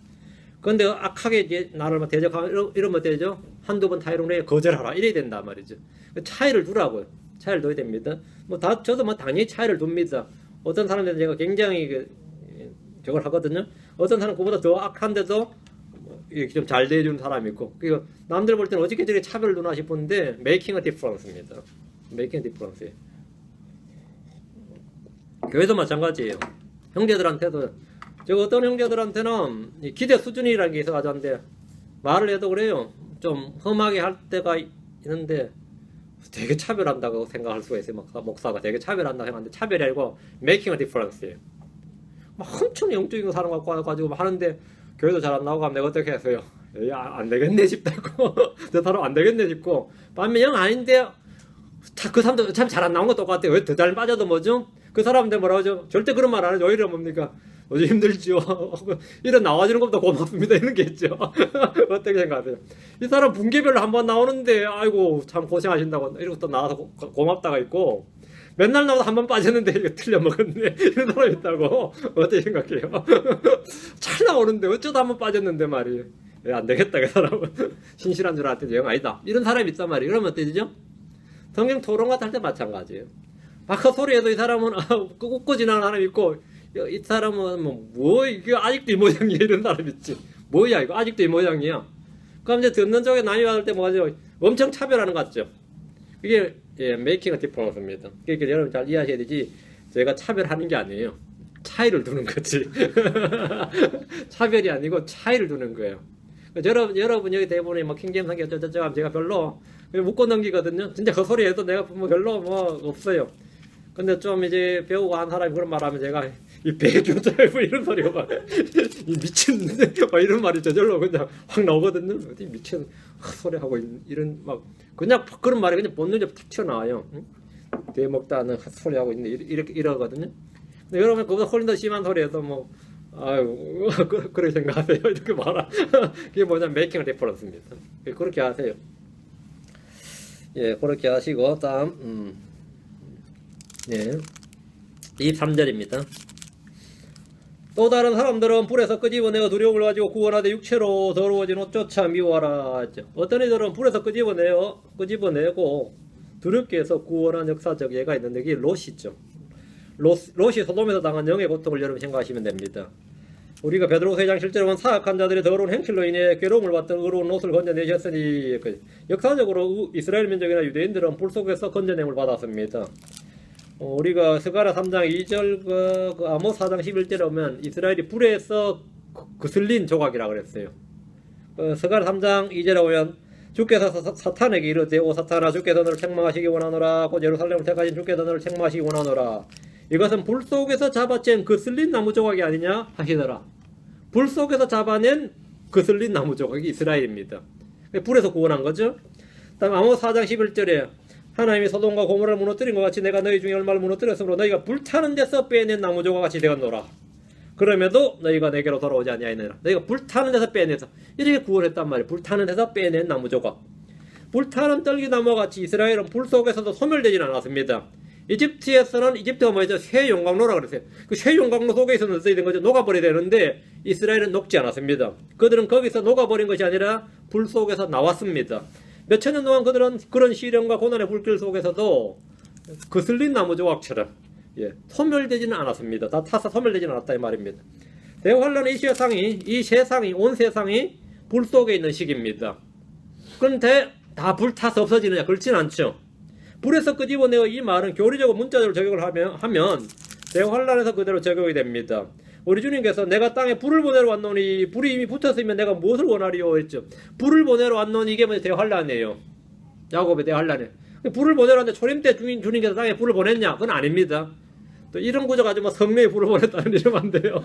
그런데 악하게 이제 나를 대적하고 이러면 되죠. 한두 번 타이로 내에 거절하라 이래야 된단 말이죠. 차이를 두라고요. 차이를 둬야 됩니다. 저도 당연히 차이를 둡니다. 어떤 사람들은 제가 굉장히 저걸 하거든요. 어떤 사람은 그보다 더 악한데도 좀 잘 대해주는 사람이 있고, 남들 볼 때는 어떻게 저렇게 차별을 두나 싶은데 making a difference입니다. making a difference. 교회도 마찬가지예요. 형제들한테도 제가 어떤 형제들한테는 기대 수준이라는 게 있어가지고 한데 말을 해도 그래요. 좀 험하게 할 때가 있는데 되게 차별한다고 생각할 수가 있어요. 목사가 되게 차별한다고 생각하는데 차별이 아니고 making a difference예요. 엄청 영적인 사람 갖고 와가지고 하는데 교회도 잘 안 나오고 하면 내가 어떻게 했어요? 안 되겠네 싶다고. 저 사람 안 되겠네 싶고 반면 영 아닌데 그 사람도 참 잘 안 나온 거 똑같아요. 왜 더 잘 빠져도 뭐죠? 그 사람한테 뭐라고 하죠? 절대 그런 말 안 하죠. 오히려 뭡니까? 어제 힘들지요. 이런 나와주는 것보다 고맙습니다. 이런 게 있죠. 어떻게 생각하세요? 이 사람 분기별로 한번 나오는데 아이고 참 고생하신다고 이러고 또 나와서 고맙다가 있고 맨날 나와서 한 번 빠졌는데 이거 틀려 먹었네 이런 사람이 있다고. 어떻게 생각해요? 잘 나오는데 어쩌다 한 번 빠졌는데 말이에요. 안 되겠다 그 사람은. 신실한 줄 알았더니 영 아니다. 이런 사람이 있단 말이에요. 그러면 어때죠? 성경 토론 같은 할 때 마찬가지예요. 아까 소리에도 이 사람은 웃고 지나가는 사람이 있고 이 사람은 뭐 이게 아직도 이 모양이야 이런 사람 있지. 뭐야 이거 아직도 이 모양이야. 그럼 이제 듣는 쪽에 나뉘어갈 때 뭐죠? 엄청 차별하는 것 같죠. 그게 making a difference입니다. 그러니까 여러분 잘 이해하셔야 되지. 제가 차별하는 게 아니에요. 차이를 두는 거지. 차별이 아니고 차이를 두는 거예요. 여러분 여기 대부분이 킹제임 성경 저저저 하면 제가 별로 묶고 넘기거든요. 진짜 그 소리 해도 내가 별로 없어요. 근데 좀 이제 배우고 한 사람이 그런 말 하면 제가 이 배교자고 뭐 이런 소리가 막 이 미친 막 이런 말이 저절로 그냥 확 나오거든요. 어디 미친 소리 하고 이런 막 그냥 그런 말이 그냥 본능적으로 탁 튀어나와요. 응? 대먹다는 소리 하고 있는데 이러거든요. 근데 여러분 그보다 훨씬 더 심한 소리에서 아유 그렇게 생각하세요. 이렇게 말하. 그게 뭐냐면 making a difference입니다. 그렇게 하세요. 예, 그렇게 하시고 다음 예, 23절입니다. 또 다른 사람들은 불에서 끄집어내어 두려움을 가지고 구원하되 육체로 더러워진 옷조차 미워하라. 어떤 이들은 불에서 끄집어내고 두렵게 해서 구원한 역사적 예가 있는데 그게 롯이죠. 롯이 소돔에서 당한 영의 고통을 여러분 생각하시면 됩니다. 우리가 베드로후서 2장 실제로는 사악한 자들의 더러운 행실로 인해 괴로움을 받던 의로운 롯을 건져내셨으니 역사적으로 이스라엘 민족이나 유대인들은 불 속에서 건져냄을 받았습니다. 우리가 스가랴 3장 2절 아모스 4장 11절에 오면 이스라엘이 불에서 그슬린 조각이라고 그랬어요. 스가랴 3장 2절에 오면 주께서 사탄에게 이르되 오 사탄아 주께서 너를 책망하시기 원하노라. 곧 예루살렘을 택하신 주께서 너를 책망하시기 원하노라. 이것은 불 속에서 잡아챈 그슬린 나무 조각이 아니냐 하시더라. 불 속에서 잡아낸 그슬린 나무 조각이 이스라엘입니다. 불에서 구원한 거죠. 다음 아모스 4장 11절에 하나님이 소돔과 고모라를 무너뜨린 것 같이 내가 너희 중에 얼마를 무너뜨렸으므로 너희가 불타는 데서 빼낸 나무 조각 같이 되었노라. 그럼에도 너희가 내게로 돌아오지 아니하였느니라. 너희가 불타는 데서 빼내서 이렇게 구원했단 말이에요. 불타는 데서 빼낸 나무 조각. 불타는 떨기나무와 같이 이스라엘은 불 속에서도 소멸되지는 않았습니다. 이집트에서는 이집트가 뭐죠? 쇠용광로라고 그랬어요. 그 쇠용광로 속에서는 어떻게 된 거죠? 녹아버려야 되는데 이스라엘은 녹지 않았습니다. 그들은 거기서 녹아버린 것이 아니라 불 속에서 나왔습니다. 몇천 년 동안 그들은 그런 시련과 고난의 불길 속에서도 그슬린 나무 조각처럼 소멸되지는 않았습니다. 다 타서 소멸되지는 않았다 이 말입니다. 대환란의 이 세상이 온 세상이 불 속에 있는 시기입니다. 그런데 다 불타서 없어지느냐? 그렇지는 않죠. 불에서 끄집어내어 이 말은 교리적으로 문자적으로 적용을 하면 대환란에서 그대로 적용이 됩니다. 우리 주님께서 내가 땅에 불을 보내러 왔노니 불이 이미 붙었으면 내가 무엇을 원하리요 했죠. 불을 보내러 왔노니 이게 뭐냐? 대환란이에요. 야곱의 대환란이에요. 불을 보내러 왔는데 초림 때 주님께서 땅에 불을 보냈냐? 그건 아닙니다. 또 이런 구조 가지고 성령의 불을 보냈다는 이러면 안 돼요.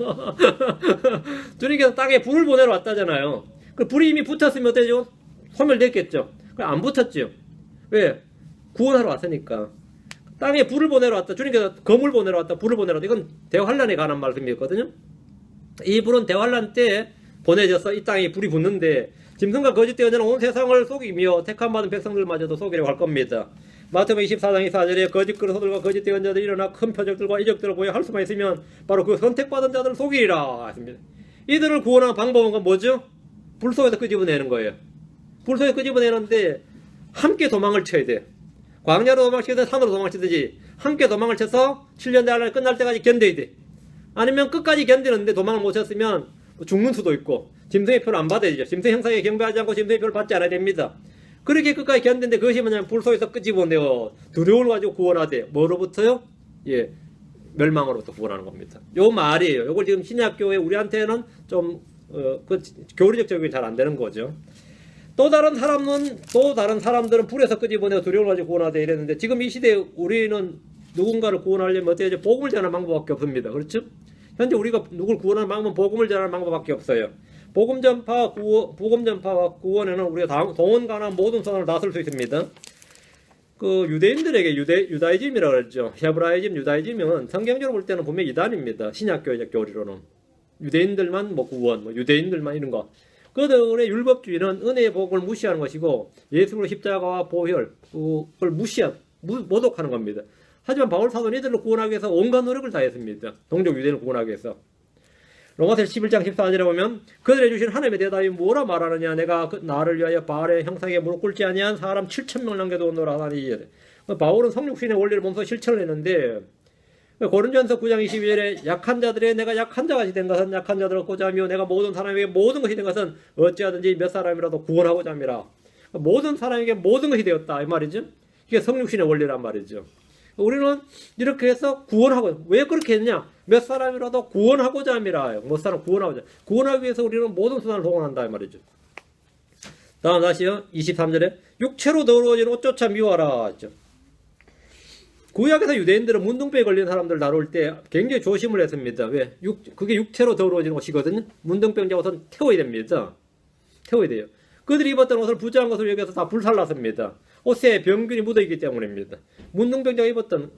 주님께서 땅에 불을 보내러 왔다잖아요. 그 불이 이미 붙었으면 어때죠? 소멸됐겠죠. 안 붙었죠. 왜? 구원하러 왔으니까. 땅에 불을 보내러 왔다. 주님께서 검을 보내러 왔다. 불을 보내러 왔다. 이건 대환란에 관한 말씀이었거든요. 이 불은 대환란 때 보내져서 이 땅에 불이 붙는데 짐승과 거짓된 언자는 온 세상을 속이며 택함받은 백성들마저도 속이려고 할 겁니다. 마태복음 24장 24절에 거짓 그리스도들과 거짓된 언자들이 일어나 큰 표적들과 이적들을 보여 할 수만 있으면 바로 그 선택받은 자들을 속이리라 했습니다. 이들을 구원하는 방법은 뭐죠? 불 속에서 끄집어내는 거예요. 불 속에서 끄집어내는데 함께 도망을 쳐야 돼요. 광야로 도망치든 산으로 도망치든지 함께 도망을 쳐서 7년 대환란이 끝날 때까지 견뎌야 돼. 아니면 끝까지 견디는데 도망을 못 쳤으면 죽는 수도 있고 짐승의 표를 안 받아야죠. 짐승 형상에 경배하지 않고 짐승의 표를 받지 않아야 됩니다. 그렇게 끝까지 견딘데 그것이 뭐냐면 불 속에서 끄집어내어 두려움을 가지고 구원하되 뭐로부터요? 예, 멸망으로부터 구원하는 겁니다. 요 말이에요. 요걸 지금 신약교회 우리한테는 좀 그 교리적 적용이 잘 안 되는 거죠. 또 다른 사람들은 불에서 끄집어내어 두려움을 가지고 구원하되 이랬는데 지금 이 시대에 우리는 누군가를 구원하려면 어떻게 하죠? 복음을 전하는 방법밖에 없습니다. 그렇죠? 현재 우리가 누굴 구원하는 방법은 복음을 전하는 방법밖에 없어요. 복음 전파와 구원에는 우리가 동원가나 모든 선을 다 쓸 수 있습니다. 그 유대인들에게 유다이즘이라고 그러죠. 헤브라이즘, 유다이즘은 성경적으로 볼 때는 분명히 이단입니다. 신약교회적 교리로는 유대인들만 뭐 구원, 뭐 유대인들만 이런 거. 그들의 율법주의는 은혜의 복을 무시하는 것이고 예수로 십자가와 보혈 그걸 모독하는 겁니다. 하지만 바울 사도는 이들을 구원하기 위해서 온갖 노력을 다했습니다. 동족 유대인을 구원하기 위해서. 로마서 11장 14절에 보면 그들의 주신 하나님의 대답이 뭐라 말하느냐 내가 나를 위하여 바알의 형상에 무릎 꿇지 아니한 사람 7,000명 남겨두었노라 하나니. 바울은 성육신의 원리를 몸소 실천을 했는데 고린전서 9장 22절에 약한 자들의 내가 약한 자같이 된 것은 약한 자들을 얻고자 하며 내가 모든 사람에게 모든 것이 된 것은 어찌하든지 몇 사람이라도 구원하고자 함이라. 모든 사람에게 모든 것이 되었다 이 말이죠. 이게 성육신의 원리란 말이죠. 우리는 이렇게 해서 구원하고, 왜 그렇게 했냐? 몇 사람이라도 구원하고자 함이라. 몇 사람 구원하고자. 구원하기 위해서 우리는 모든 수단을 동원한다 이 말이죠. 다음 다시요. 23절에 육체로 더러워진 옷조차 미워하라 했죠. 구약에서 유대인들은 문둥병에 걸린 사람들 다룰 때 굉장히 조심을 했습니다. 왜? 그게 육체로 더러워진 옷이거든요. 문둥병자 옷은 태워야 됩니다. 태워야 돼요. 그들이 입었던 옷을 부정한 것을 여기서 다 불살랐습니다. 옷에 병균이 묻어있기 때문입니다. 문둥병자가 입었던,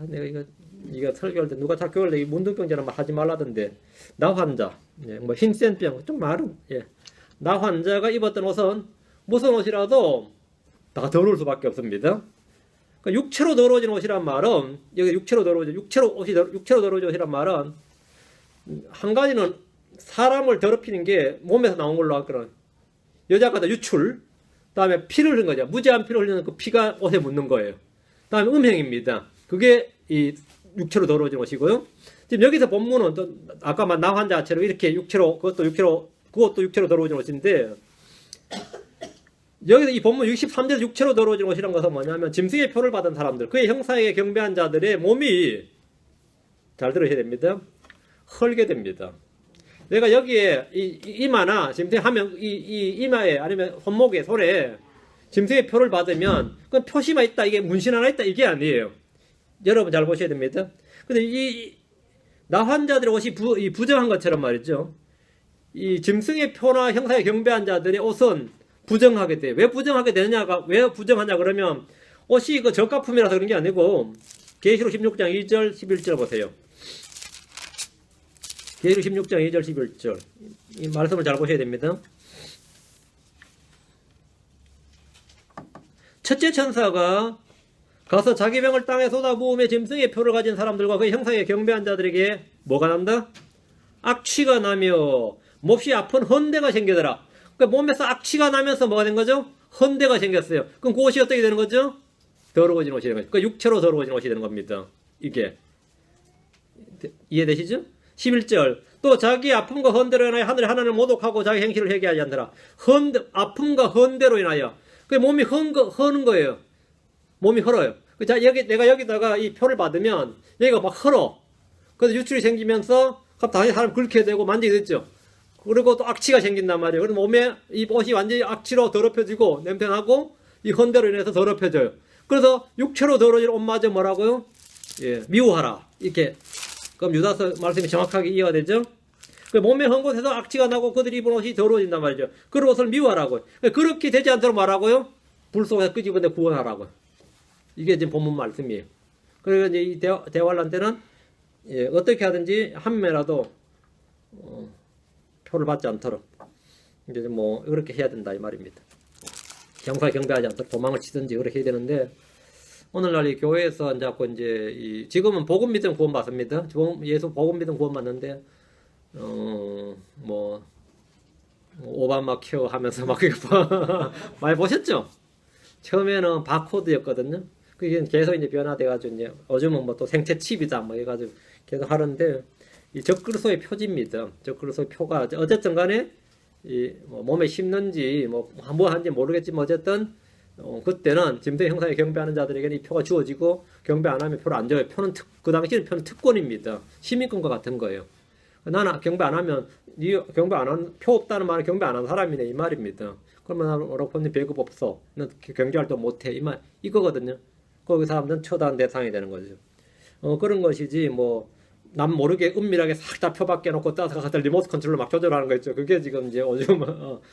내가 이거 설교할 때 누가 자꾸 원래 문둥병자는 하지 말라던데, 나 환자, 예, 뭐 흰센병, 좀 말은, 예. 나 환자가 입었던 옷은 무슨 옷이라도 다 더러울 수밖에 없습니다. 그러니까 육체로 더러워진 옷이란 말은, 여기 육체로 더러워진 옷이란 말은, 한 가지는 사람을 더럽히는 게 몸에서 나온 걸로 할거는 여자가 유출, 다음에 피를 흘린 거죠. 무제한 피를 흘리는 그 피가 옷에 묻는 거예요. 다음에 음행입니다. 그게 이 육체로 더러워진 옷이고요. 지금 여기서 본문은 또 아까 나 환자처럼 이렇게 그것도 육체로 더러워진 옷인데, 여기서 이 본문 63절에서 육체로 더러워진 옷이란 것은 뭐냐면 짐승의 표를 받은 사람들, 그의 형상에 경배한 자들의 몸이, 잘 들으셔야 됩니다, 헐게 됩니다. 내가 여기에 이마나 짐승 하면 이 이마에 아니면 손목에 손에 짐승의 표를 받으면 그건 표시만 있다, 이게 문신 하나 있다, 이게 아니에요. 여러분 잘 보셔야 됩니다. 근데 이 나환자들의 옷이 부정한 것처럼 말이죠. 이 짐승의 표나 형상에 경배한 자들의 옷은 부정하게 돼요. 왜 부정하게 되느냐가, 왜 부정하냐 그러면 옷이 그 저가품이라서 그런 게 아니고, 계시록 16장 2절 11절 보세요. 계시록 16장 2절 11절 이 말씀을 잘 보셔야 됩니다. 첫째 천사가 가서 자기 병을 땅에 쏟아부으며 짐승의 표를 가진 사람들과 그 형상에 경배한 자들에게 뭐가 난다? 악취가 나며 몹시 아픈 헌대가 생기더라. 그러니까 몸에서 악취가 나면서 뭐가 된 거죠? 헌대가 생겼어요. 그럼 그 옷이 어떻게 되는 거죠? 더러워진 옷이 되는 거죠. 그러니까 육체로 더러워진 옷이 되는 겁니다. 이게 이해되시죠? 11절 또 자기 아픔과 헌대로 인하여 하늘의 하나님을 모독하고 자기 행실을 회개하지 않더라. 아픔과 헌대로 인하여 그 몸이 허는 거예요. 몸이 헐어요. 자, 내가 여기다가 이 표를 받으면 여기가 막 헐어. 그래서 유출이 생기면서 다시 사람 긁게 되고 만지게 됐죠. 그리고 또 악취가 생긴단 말이에요. 그래서 몸에 이 옷이 완전히 악취로 더럽혀지고 냄새나고 이 헌대로 인해서 더럽혀져요. 그래서 육체로 더러워진 옷마저 뭐라고요? 예, 미워하라. 이렇게. 그럼 유다서 말씀이 정확하게 이해가 되죠? 몸에 헌 곳에서 악취가 나고 그들이 입은 옷이 더러워진단 말이죠. 그 옷을 미워하라고요. 그렇게 되지 않도록 말하고요. 불 속에서 끄집어내 구원하라고요. 이게 지금 본문 말씀이에요. 그리고 이제 이 대환란 때는 예, 어떻게 하든지 한 명이라도 표를 받지 않도록 이제 뭐 그렇게 해야 된다 이 말입니다. 경사에 경배하지 않도록 도망을 치든지 그렇게 해야 되는데 오늘날 이 교회에서 자꾸 이제 지금은 복음 믿음 구원 받습니다. 예수 복음 믿음 구원 받는데 뭐 오바마 케어 하면서 막 많이 보셨죠? 처음에는 바코드였거든요. 그게 계속 이제 변화돼가지고 이제 요즘은 뭐 또 생체 칩이다 뭐 해가지고 계속 하는데 이 적그리스도의 표지입니다. 적그리스도의 표가 어쨌든 간에 뭐 몸에 심는지 뭐 한지 모르겠지만 어쨌든 그때는 짐승 형상에 경배하는 자들에게는 이 표가 주어지고 경배 안 하면 표를 안 줘요. 표는 그 당시에는 표는 특권입니다. 시민권과 같은 거예요. 나는 경배 안 하면 경배 안 하는 표 없다는 말은 경배 안 하는 사람이네 이 말입니다. 그러면 나는 어렵니 배급 없어. 너 경제 활동 못해 이 말 이거거든요. 거기 사람들은 처단 대상이 되는 거죠. 그런 것이지 뭐 남 모르게 은밀하게 싹 다 표 밖에 놓고 따서 갖다 리모트 컨트롤로 막 조절하는 거 있죠. 그게 지금 이제 요즘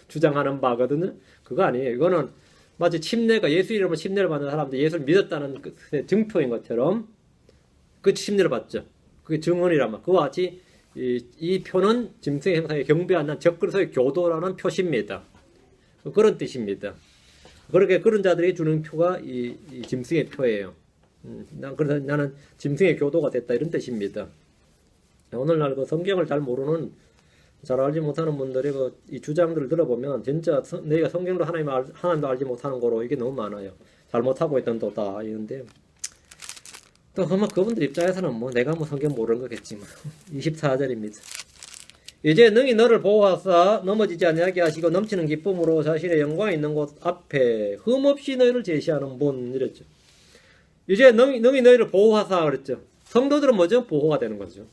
주장하는 바거든요. 그거 아니에요. 이거는 마치 침례가 예수 이름으로 침례를 받는 사람들 예수를 믿었다는 그 증표인 것처럼 그 침례를 받죠. 그게 증언이란 말. 그와 같이 이 표는 짐승의 형상에 경배하는 적그리스도의 교도라는 표시입니다. 그런 뜻입니다. 그렇게 그런 자들이 주는 표가 이 짐승의 표예요. 그래서 나는 짐승의 교도가 됐다 이런 뜻입니다. 오늘날 그 성경을 잘 모르는 잘 알지 못하는 분들이 이 주장들을 들어보면 진짜 내가 성경도 하나님도 알지 못하는 거로 이게 너무 많아요. 잘못하고 있던 도다 이런데 또 그분들 입장에서는 뭐 내가 뭐 성경 모르는 거겠지만 24절입니다. 이제 능히 너를 보호하사 넘어지지 아니하게 하시고 넘치는 기쁨으로 자신의 영광이 있는 곳 앞에 흠없이 너희를 제시하는 분 이랬죠. 이제 능히 너희를 보호하사 그랬죠. 성도들은 뭐죠? 보호가 되는 거죠.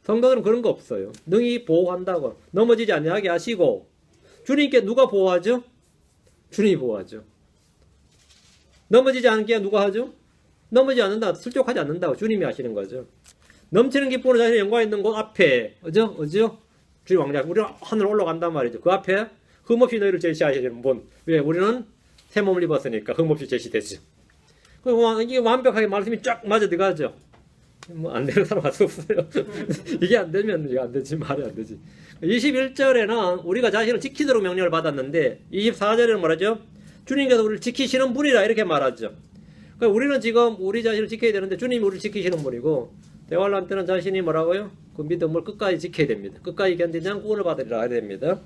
성도들은 그런 거 없어요. 능히 보호한다고 넘어지지 아니하게 하시고 주님께 누가 보호하죠? 주님이 보호하죠. 넘어지지 않게 누가 하죠? 넘어지지 않는다, 슬쩍하지 않는다고 주님이 하시는 거죠. 넘치는 기쁨으로 자신의 영광이 있는 곳 앞에 어죠? 주님 왕자 우리는 하늘 올라간단 말이죠. 그 앞에 흠없이 너희를 제시하시는 분. 왜? 우리는 새 몸을 입었으니까 흠없이 제시되죠. 이게 완벽하게 말씀이 쫙 맞아 들어가죠. 뭐 안 되는 사람 할 수 없어요. 이게 안 되면 이게 안 되지 말이 안 되지. 21절에는 우리가 자신을 지키도록 명령을 받았는데 24절에는 뭐라죠? 주님께서 우리를 지키시는 분이라 이렇게 말하죠. 그러니까 우리는 지금 우리 자신을 지켜야 되는데 주님이 우리를 지키시는 분이고 대환란 때는 자신이 뭐라고요? 그 믿음을 끝까지 지켜야 됩니다. 끝까지 견디지 않고 구원을 받으리라 해야 됩니다.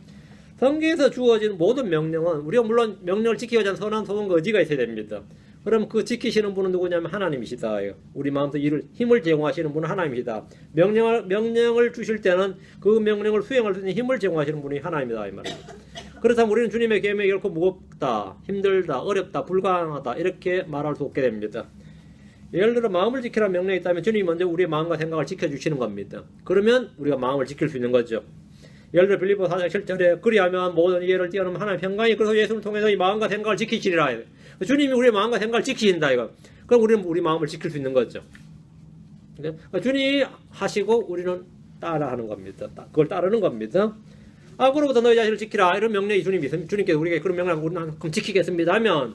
성경에서 주어진 모든 명령은 우리가 물론 명령을 지키기 위한 선한 소원과 의지가 있어야 됩니다. 그럼 그 지키시는 분은 누구냐면 하나님이시다. 우리 마음속 힘을 제공하시는 분은 하나님이시다. 명령을 주실 때는 그 명령을 수행할 수 있는 힘을 제공하시는 분이 하나님이다 이 말입니다. 그렇다면 우리는 주님의 계명이 결코 무겁다, 힘들다, 어렵다, 불가능하다 이렇게 말할 수 없게 됩니다. 예를 들어 마음을 지키라는 명령이 있다면 주님이 먼저 우리의 마음과 생각을 지켜주시는 겁니다. 그러면 우리가 마음을 지킬 수 있는 거죠. 예를 들어 빌립보 4장 7절에 그리하면 모든 이해를 뛰어넘은 하나님 평강이 그래서 예수를 통해서 이 마음과 생각을 지키시리라. 주님이 우리의 마음과 생각을 지키신다 이거. 그럼 우리는 우리 마음을 지킬 수 있는 거죠. 그러니까 주님이 하시고 우리는 따라하는 겁니다. 그걸 따르는 겁니다. 악으로부터 너희 자신을 지키라 이런 명령이 주님이 있으면 주님께서 우리에게 그런 명령을 우리는 그럼 지키겠습니다 하면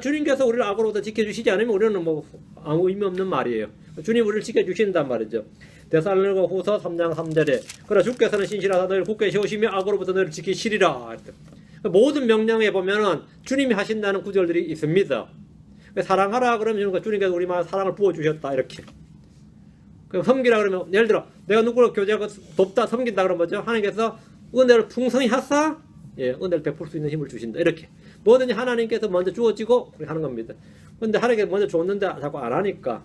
주님께서 우리를 악으로부터 지켜주시지 않으면 우리는 뭐 아무 의미 없는 말이에요. 주님 우리를 지켜주신단 말이죠. 데살로니가 후서 3장 3절에 그러나 주께서는 신실하사 너희를 굳게 세우시며 악으로부터 너희를 지키시리라. 모든 명령에 보면은 주님이 하신다는 구절들이 있습니다. 사랑하라 그러면 주님께서 우리 마음에 사랑을 부어주셨다 이렇게. 섬기라 그러면 예를 들어 내가 누구를 교제하고 돕다 섬긴다 그러면 뭐죠? 하나님께서 은혜를 풍성히 하사 은혜를 베풀 수 있는 힘을 주신다 이렇게. 뭐든지 하나님께서 먼저 주어지고 그렇게 하는 겁니다. 근데 하나님께서 먼저 줬는데 자꾸 안 하니까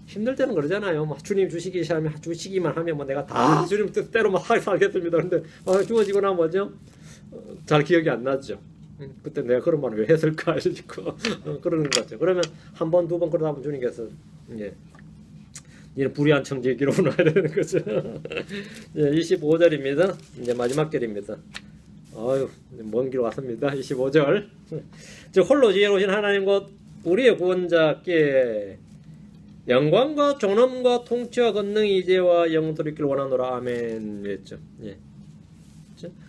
힘들 때는 그러잖아요. 뭐 주님 주시기만 하면 뭐 내가 다 주님 뜻대로 막 살겠습니다. 근데 주어지고 나면 뭐죠? 잘 기억이 안 나죠. 그때 내가 그런 말을 왜 했을까 싶고 그러는 거죠. 그러면 한 번, 두 번 그러다 보면 주님께서 얘는 불의한 청지기로 놔야 되는 거죠. 25절입니다. 이제 마지막 절입니다. 아유, 먼 길 왔습니다. 25절. 즉 홀로 지혜로우신 하나님 곧 우리의 구원자께 영광과 존엄과 통치와 권능이 이제와 영원토록 있기를 원하노라. 아멘. 했죠.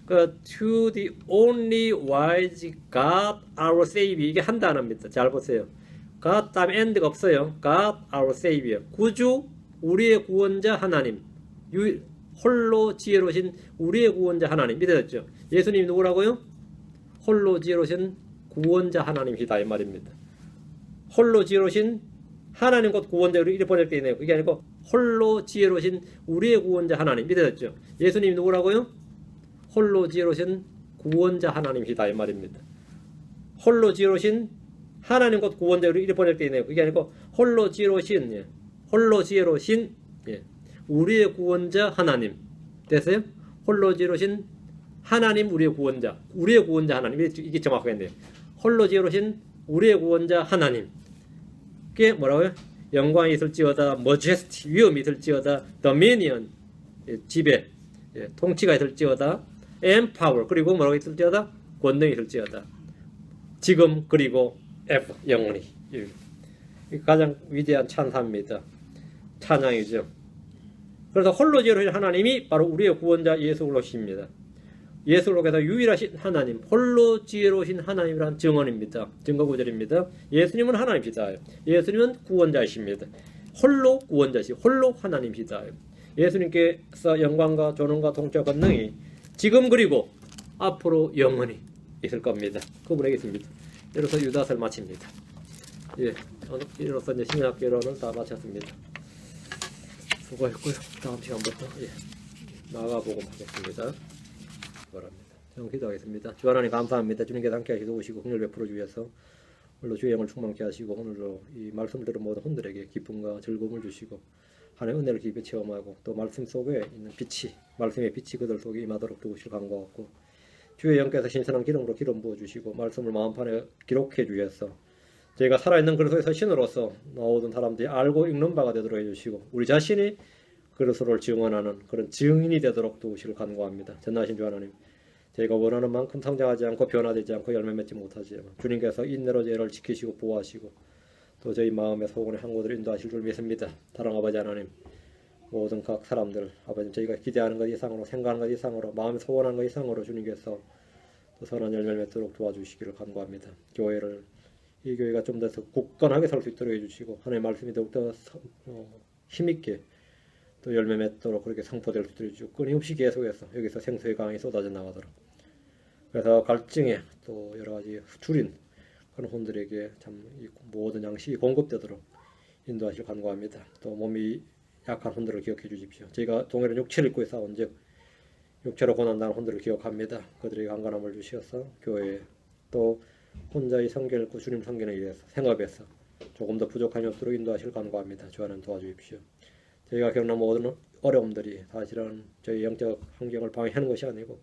To the only wise God our Savior 이게 한 단어입니다. 잘 보세요. God 다음에 and가 없어요. God our Savior. 구주, 우리의 구원자 하나님. 홀로 지혜로우신 우리의 구원자 하나님. 밑에 됐죠. 예수님이 누구라고요? 홀로 지혜로우신 구원자 하나님이다 이 말입니다. 홀로 지혜로우신 하나님 곧 구원자. 이렇게 번역되어 있네요. 그게 아니고 홀로 지혜로우신 우리의 구원자 하나님. 밑에 됐죠. 예수님이 누구라고요? 홀로 지혜로우신 구원자 하나님이다 이 말입니다. 홀로 지혜로우신 하나님 곧 구원자. 이렇게 번역되어 있네요. 그게 아니고 홀로 지혜로우신, 예. 홀로 지혜로우신, 예. 우리의 구원자 하나님. 됐어요? 홀로 지혜로우신 하나님 우리의 구원자. 우리의 구원자 하나님. 이게 정확하겠네요. 홀로 지혜로우신 우리의 구원자 하나님. 그게 뭐라고요? 영광이 있을지어다, majesty, 위엄이 있을지어다, dominion, 예, 지배, 예, 통치가 있을지어다, and power, 그리고 뭐라고 있을지어다? 권능이 있을지어다. 지금 그리고 ever, 영원히. 예. 가장 위대한 찬사입니다. 찬양이죠. 그래서 홀로 지혜로우신 하나님이 바로 우리의 구원자 예수 그리스도십니다. 예수 그리스도께서 유일하신 하나님, 홀로 지혜로우신 하나님이란 증언입니다. 증거 구절입니다. 예수님은 하나님이시다. 예수님은 구원자이십니다. 홀로 구원자시, 홀로 하나님이시다. 예수님께서 영광과 존엄과 통치와 권능이 지금 그리고 앞으로 영원히 있을 겁니다. 그분에게있습니다. 이로써 유다서를 마칩니다. 예, 이로써 이제 신약개론은 다 마쳤습니다. 수고했고요. 다음 시간부터 나가보고 하겠습니다. 바랍니다. 저는 기도하겠습니다. 주 하나님 감사합니다. 주님께서 함께 하시고 오시고 긍휼 베풀어 주셔서 오늘도 주의 영을 충만케 하시고 오늘도 이 말씀을 들은 모든 혼들에게 기쁨과 즐거움을 주시고 하나님의 은혜를 깊이 체험하고 또 말씀 속에 있는 빛이, 말씀의 빛이 그들 속에 임하도록 도우실 간구하고 주의 영께서 신선한 기름으로 기름 부어주시고 말씀을 마음판에 기록해 주셔서 저희가 살아있는 그리스도의 신으로서 모든 사람들이 알고 읽는 바가 되도록 해주시고 우리 자신이 그리스도를 증언하는 그런 증인이 되도록 도우시길 간구합니다. 전능하신 주 하나님, 저희가 원하는 만큼 성장하지 않고 변화되지 않고 열매 맺지 못하지만 주님께서 인내로 저희를 지키시고 보호하시고 또 저희 마음의 소원의 항구들을 인도하실 줄 믿습니다. 사랑하는 아버지 하나님, 모든 각 사람들 아버지 저희가 기대하는 것 이상으로 생각하는 것 이상으로 마음에 소원하는 것 이상으로 주님께서 또 선한 열매를 맺도록 도와주시기를 간구합니다. 교회를 이 교회가 좀 더 굳건하게 설 수 있도록 해주시고 하나님의 말씀이 더욱더 힘있게 또 열매 맺도록 그렇게 선포될 수 있도록 해주시고 끊임없이 계속해서 여기서 생수의 강이 쏟아져 나가도록 그래서 갈증에 또 여러가지 줄인 그런 혼들에게 참 모든 양식이 공급되도록 인도하실 간구합니다. 또 몸이 약한 혼들을 기억해 주십시오. 저희가 동일한 육체를 입고 싸운 즉 육체로 고난당한 혼들을 기억합니다. 그들에게 강건함을 주시어서 교회에 또 혼자의 성경을 읽고 주님 성경을 위해서 생업에서 조금 더 부족함이 없도록 인도하실 간구합니다. 주 하나님 도와주십시오. 저희가 겪는 모든 어려움들이 사실은 저희 영적 환경을 방해하는 것이 아니고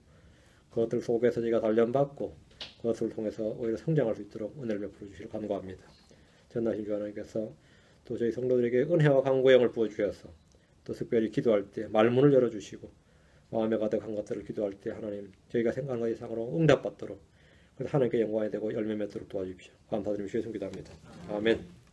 그것들 속에서 저희가 단련받고 그것을 통해서 오히려 성장할 수 있도록 은혜를 베풀어 주시길 간구합니다. 전능하신 주 하나님께서 또 저희 성도들에게 은혜와 강구의 영을 부어주셔서 또 특별히 기도할 때 말문을 열어주시고 마음에 가득한 것들을 기도할 때 하나님 저희가 생각하는 것 이상으로 응답받도록 그래서 하나님께 영광이 되고 열매 맺도록 도와주십시오. 감사드리며 주의 기도합니다. 아멘.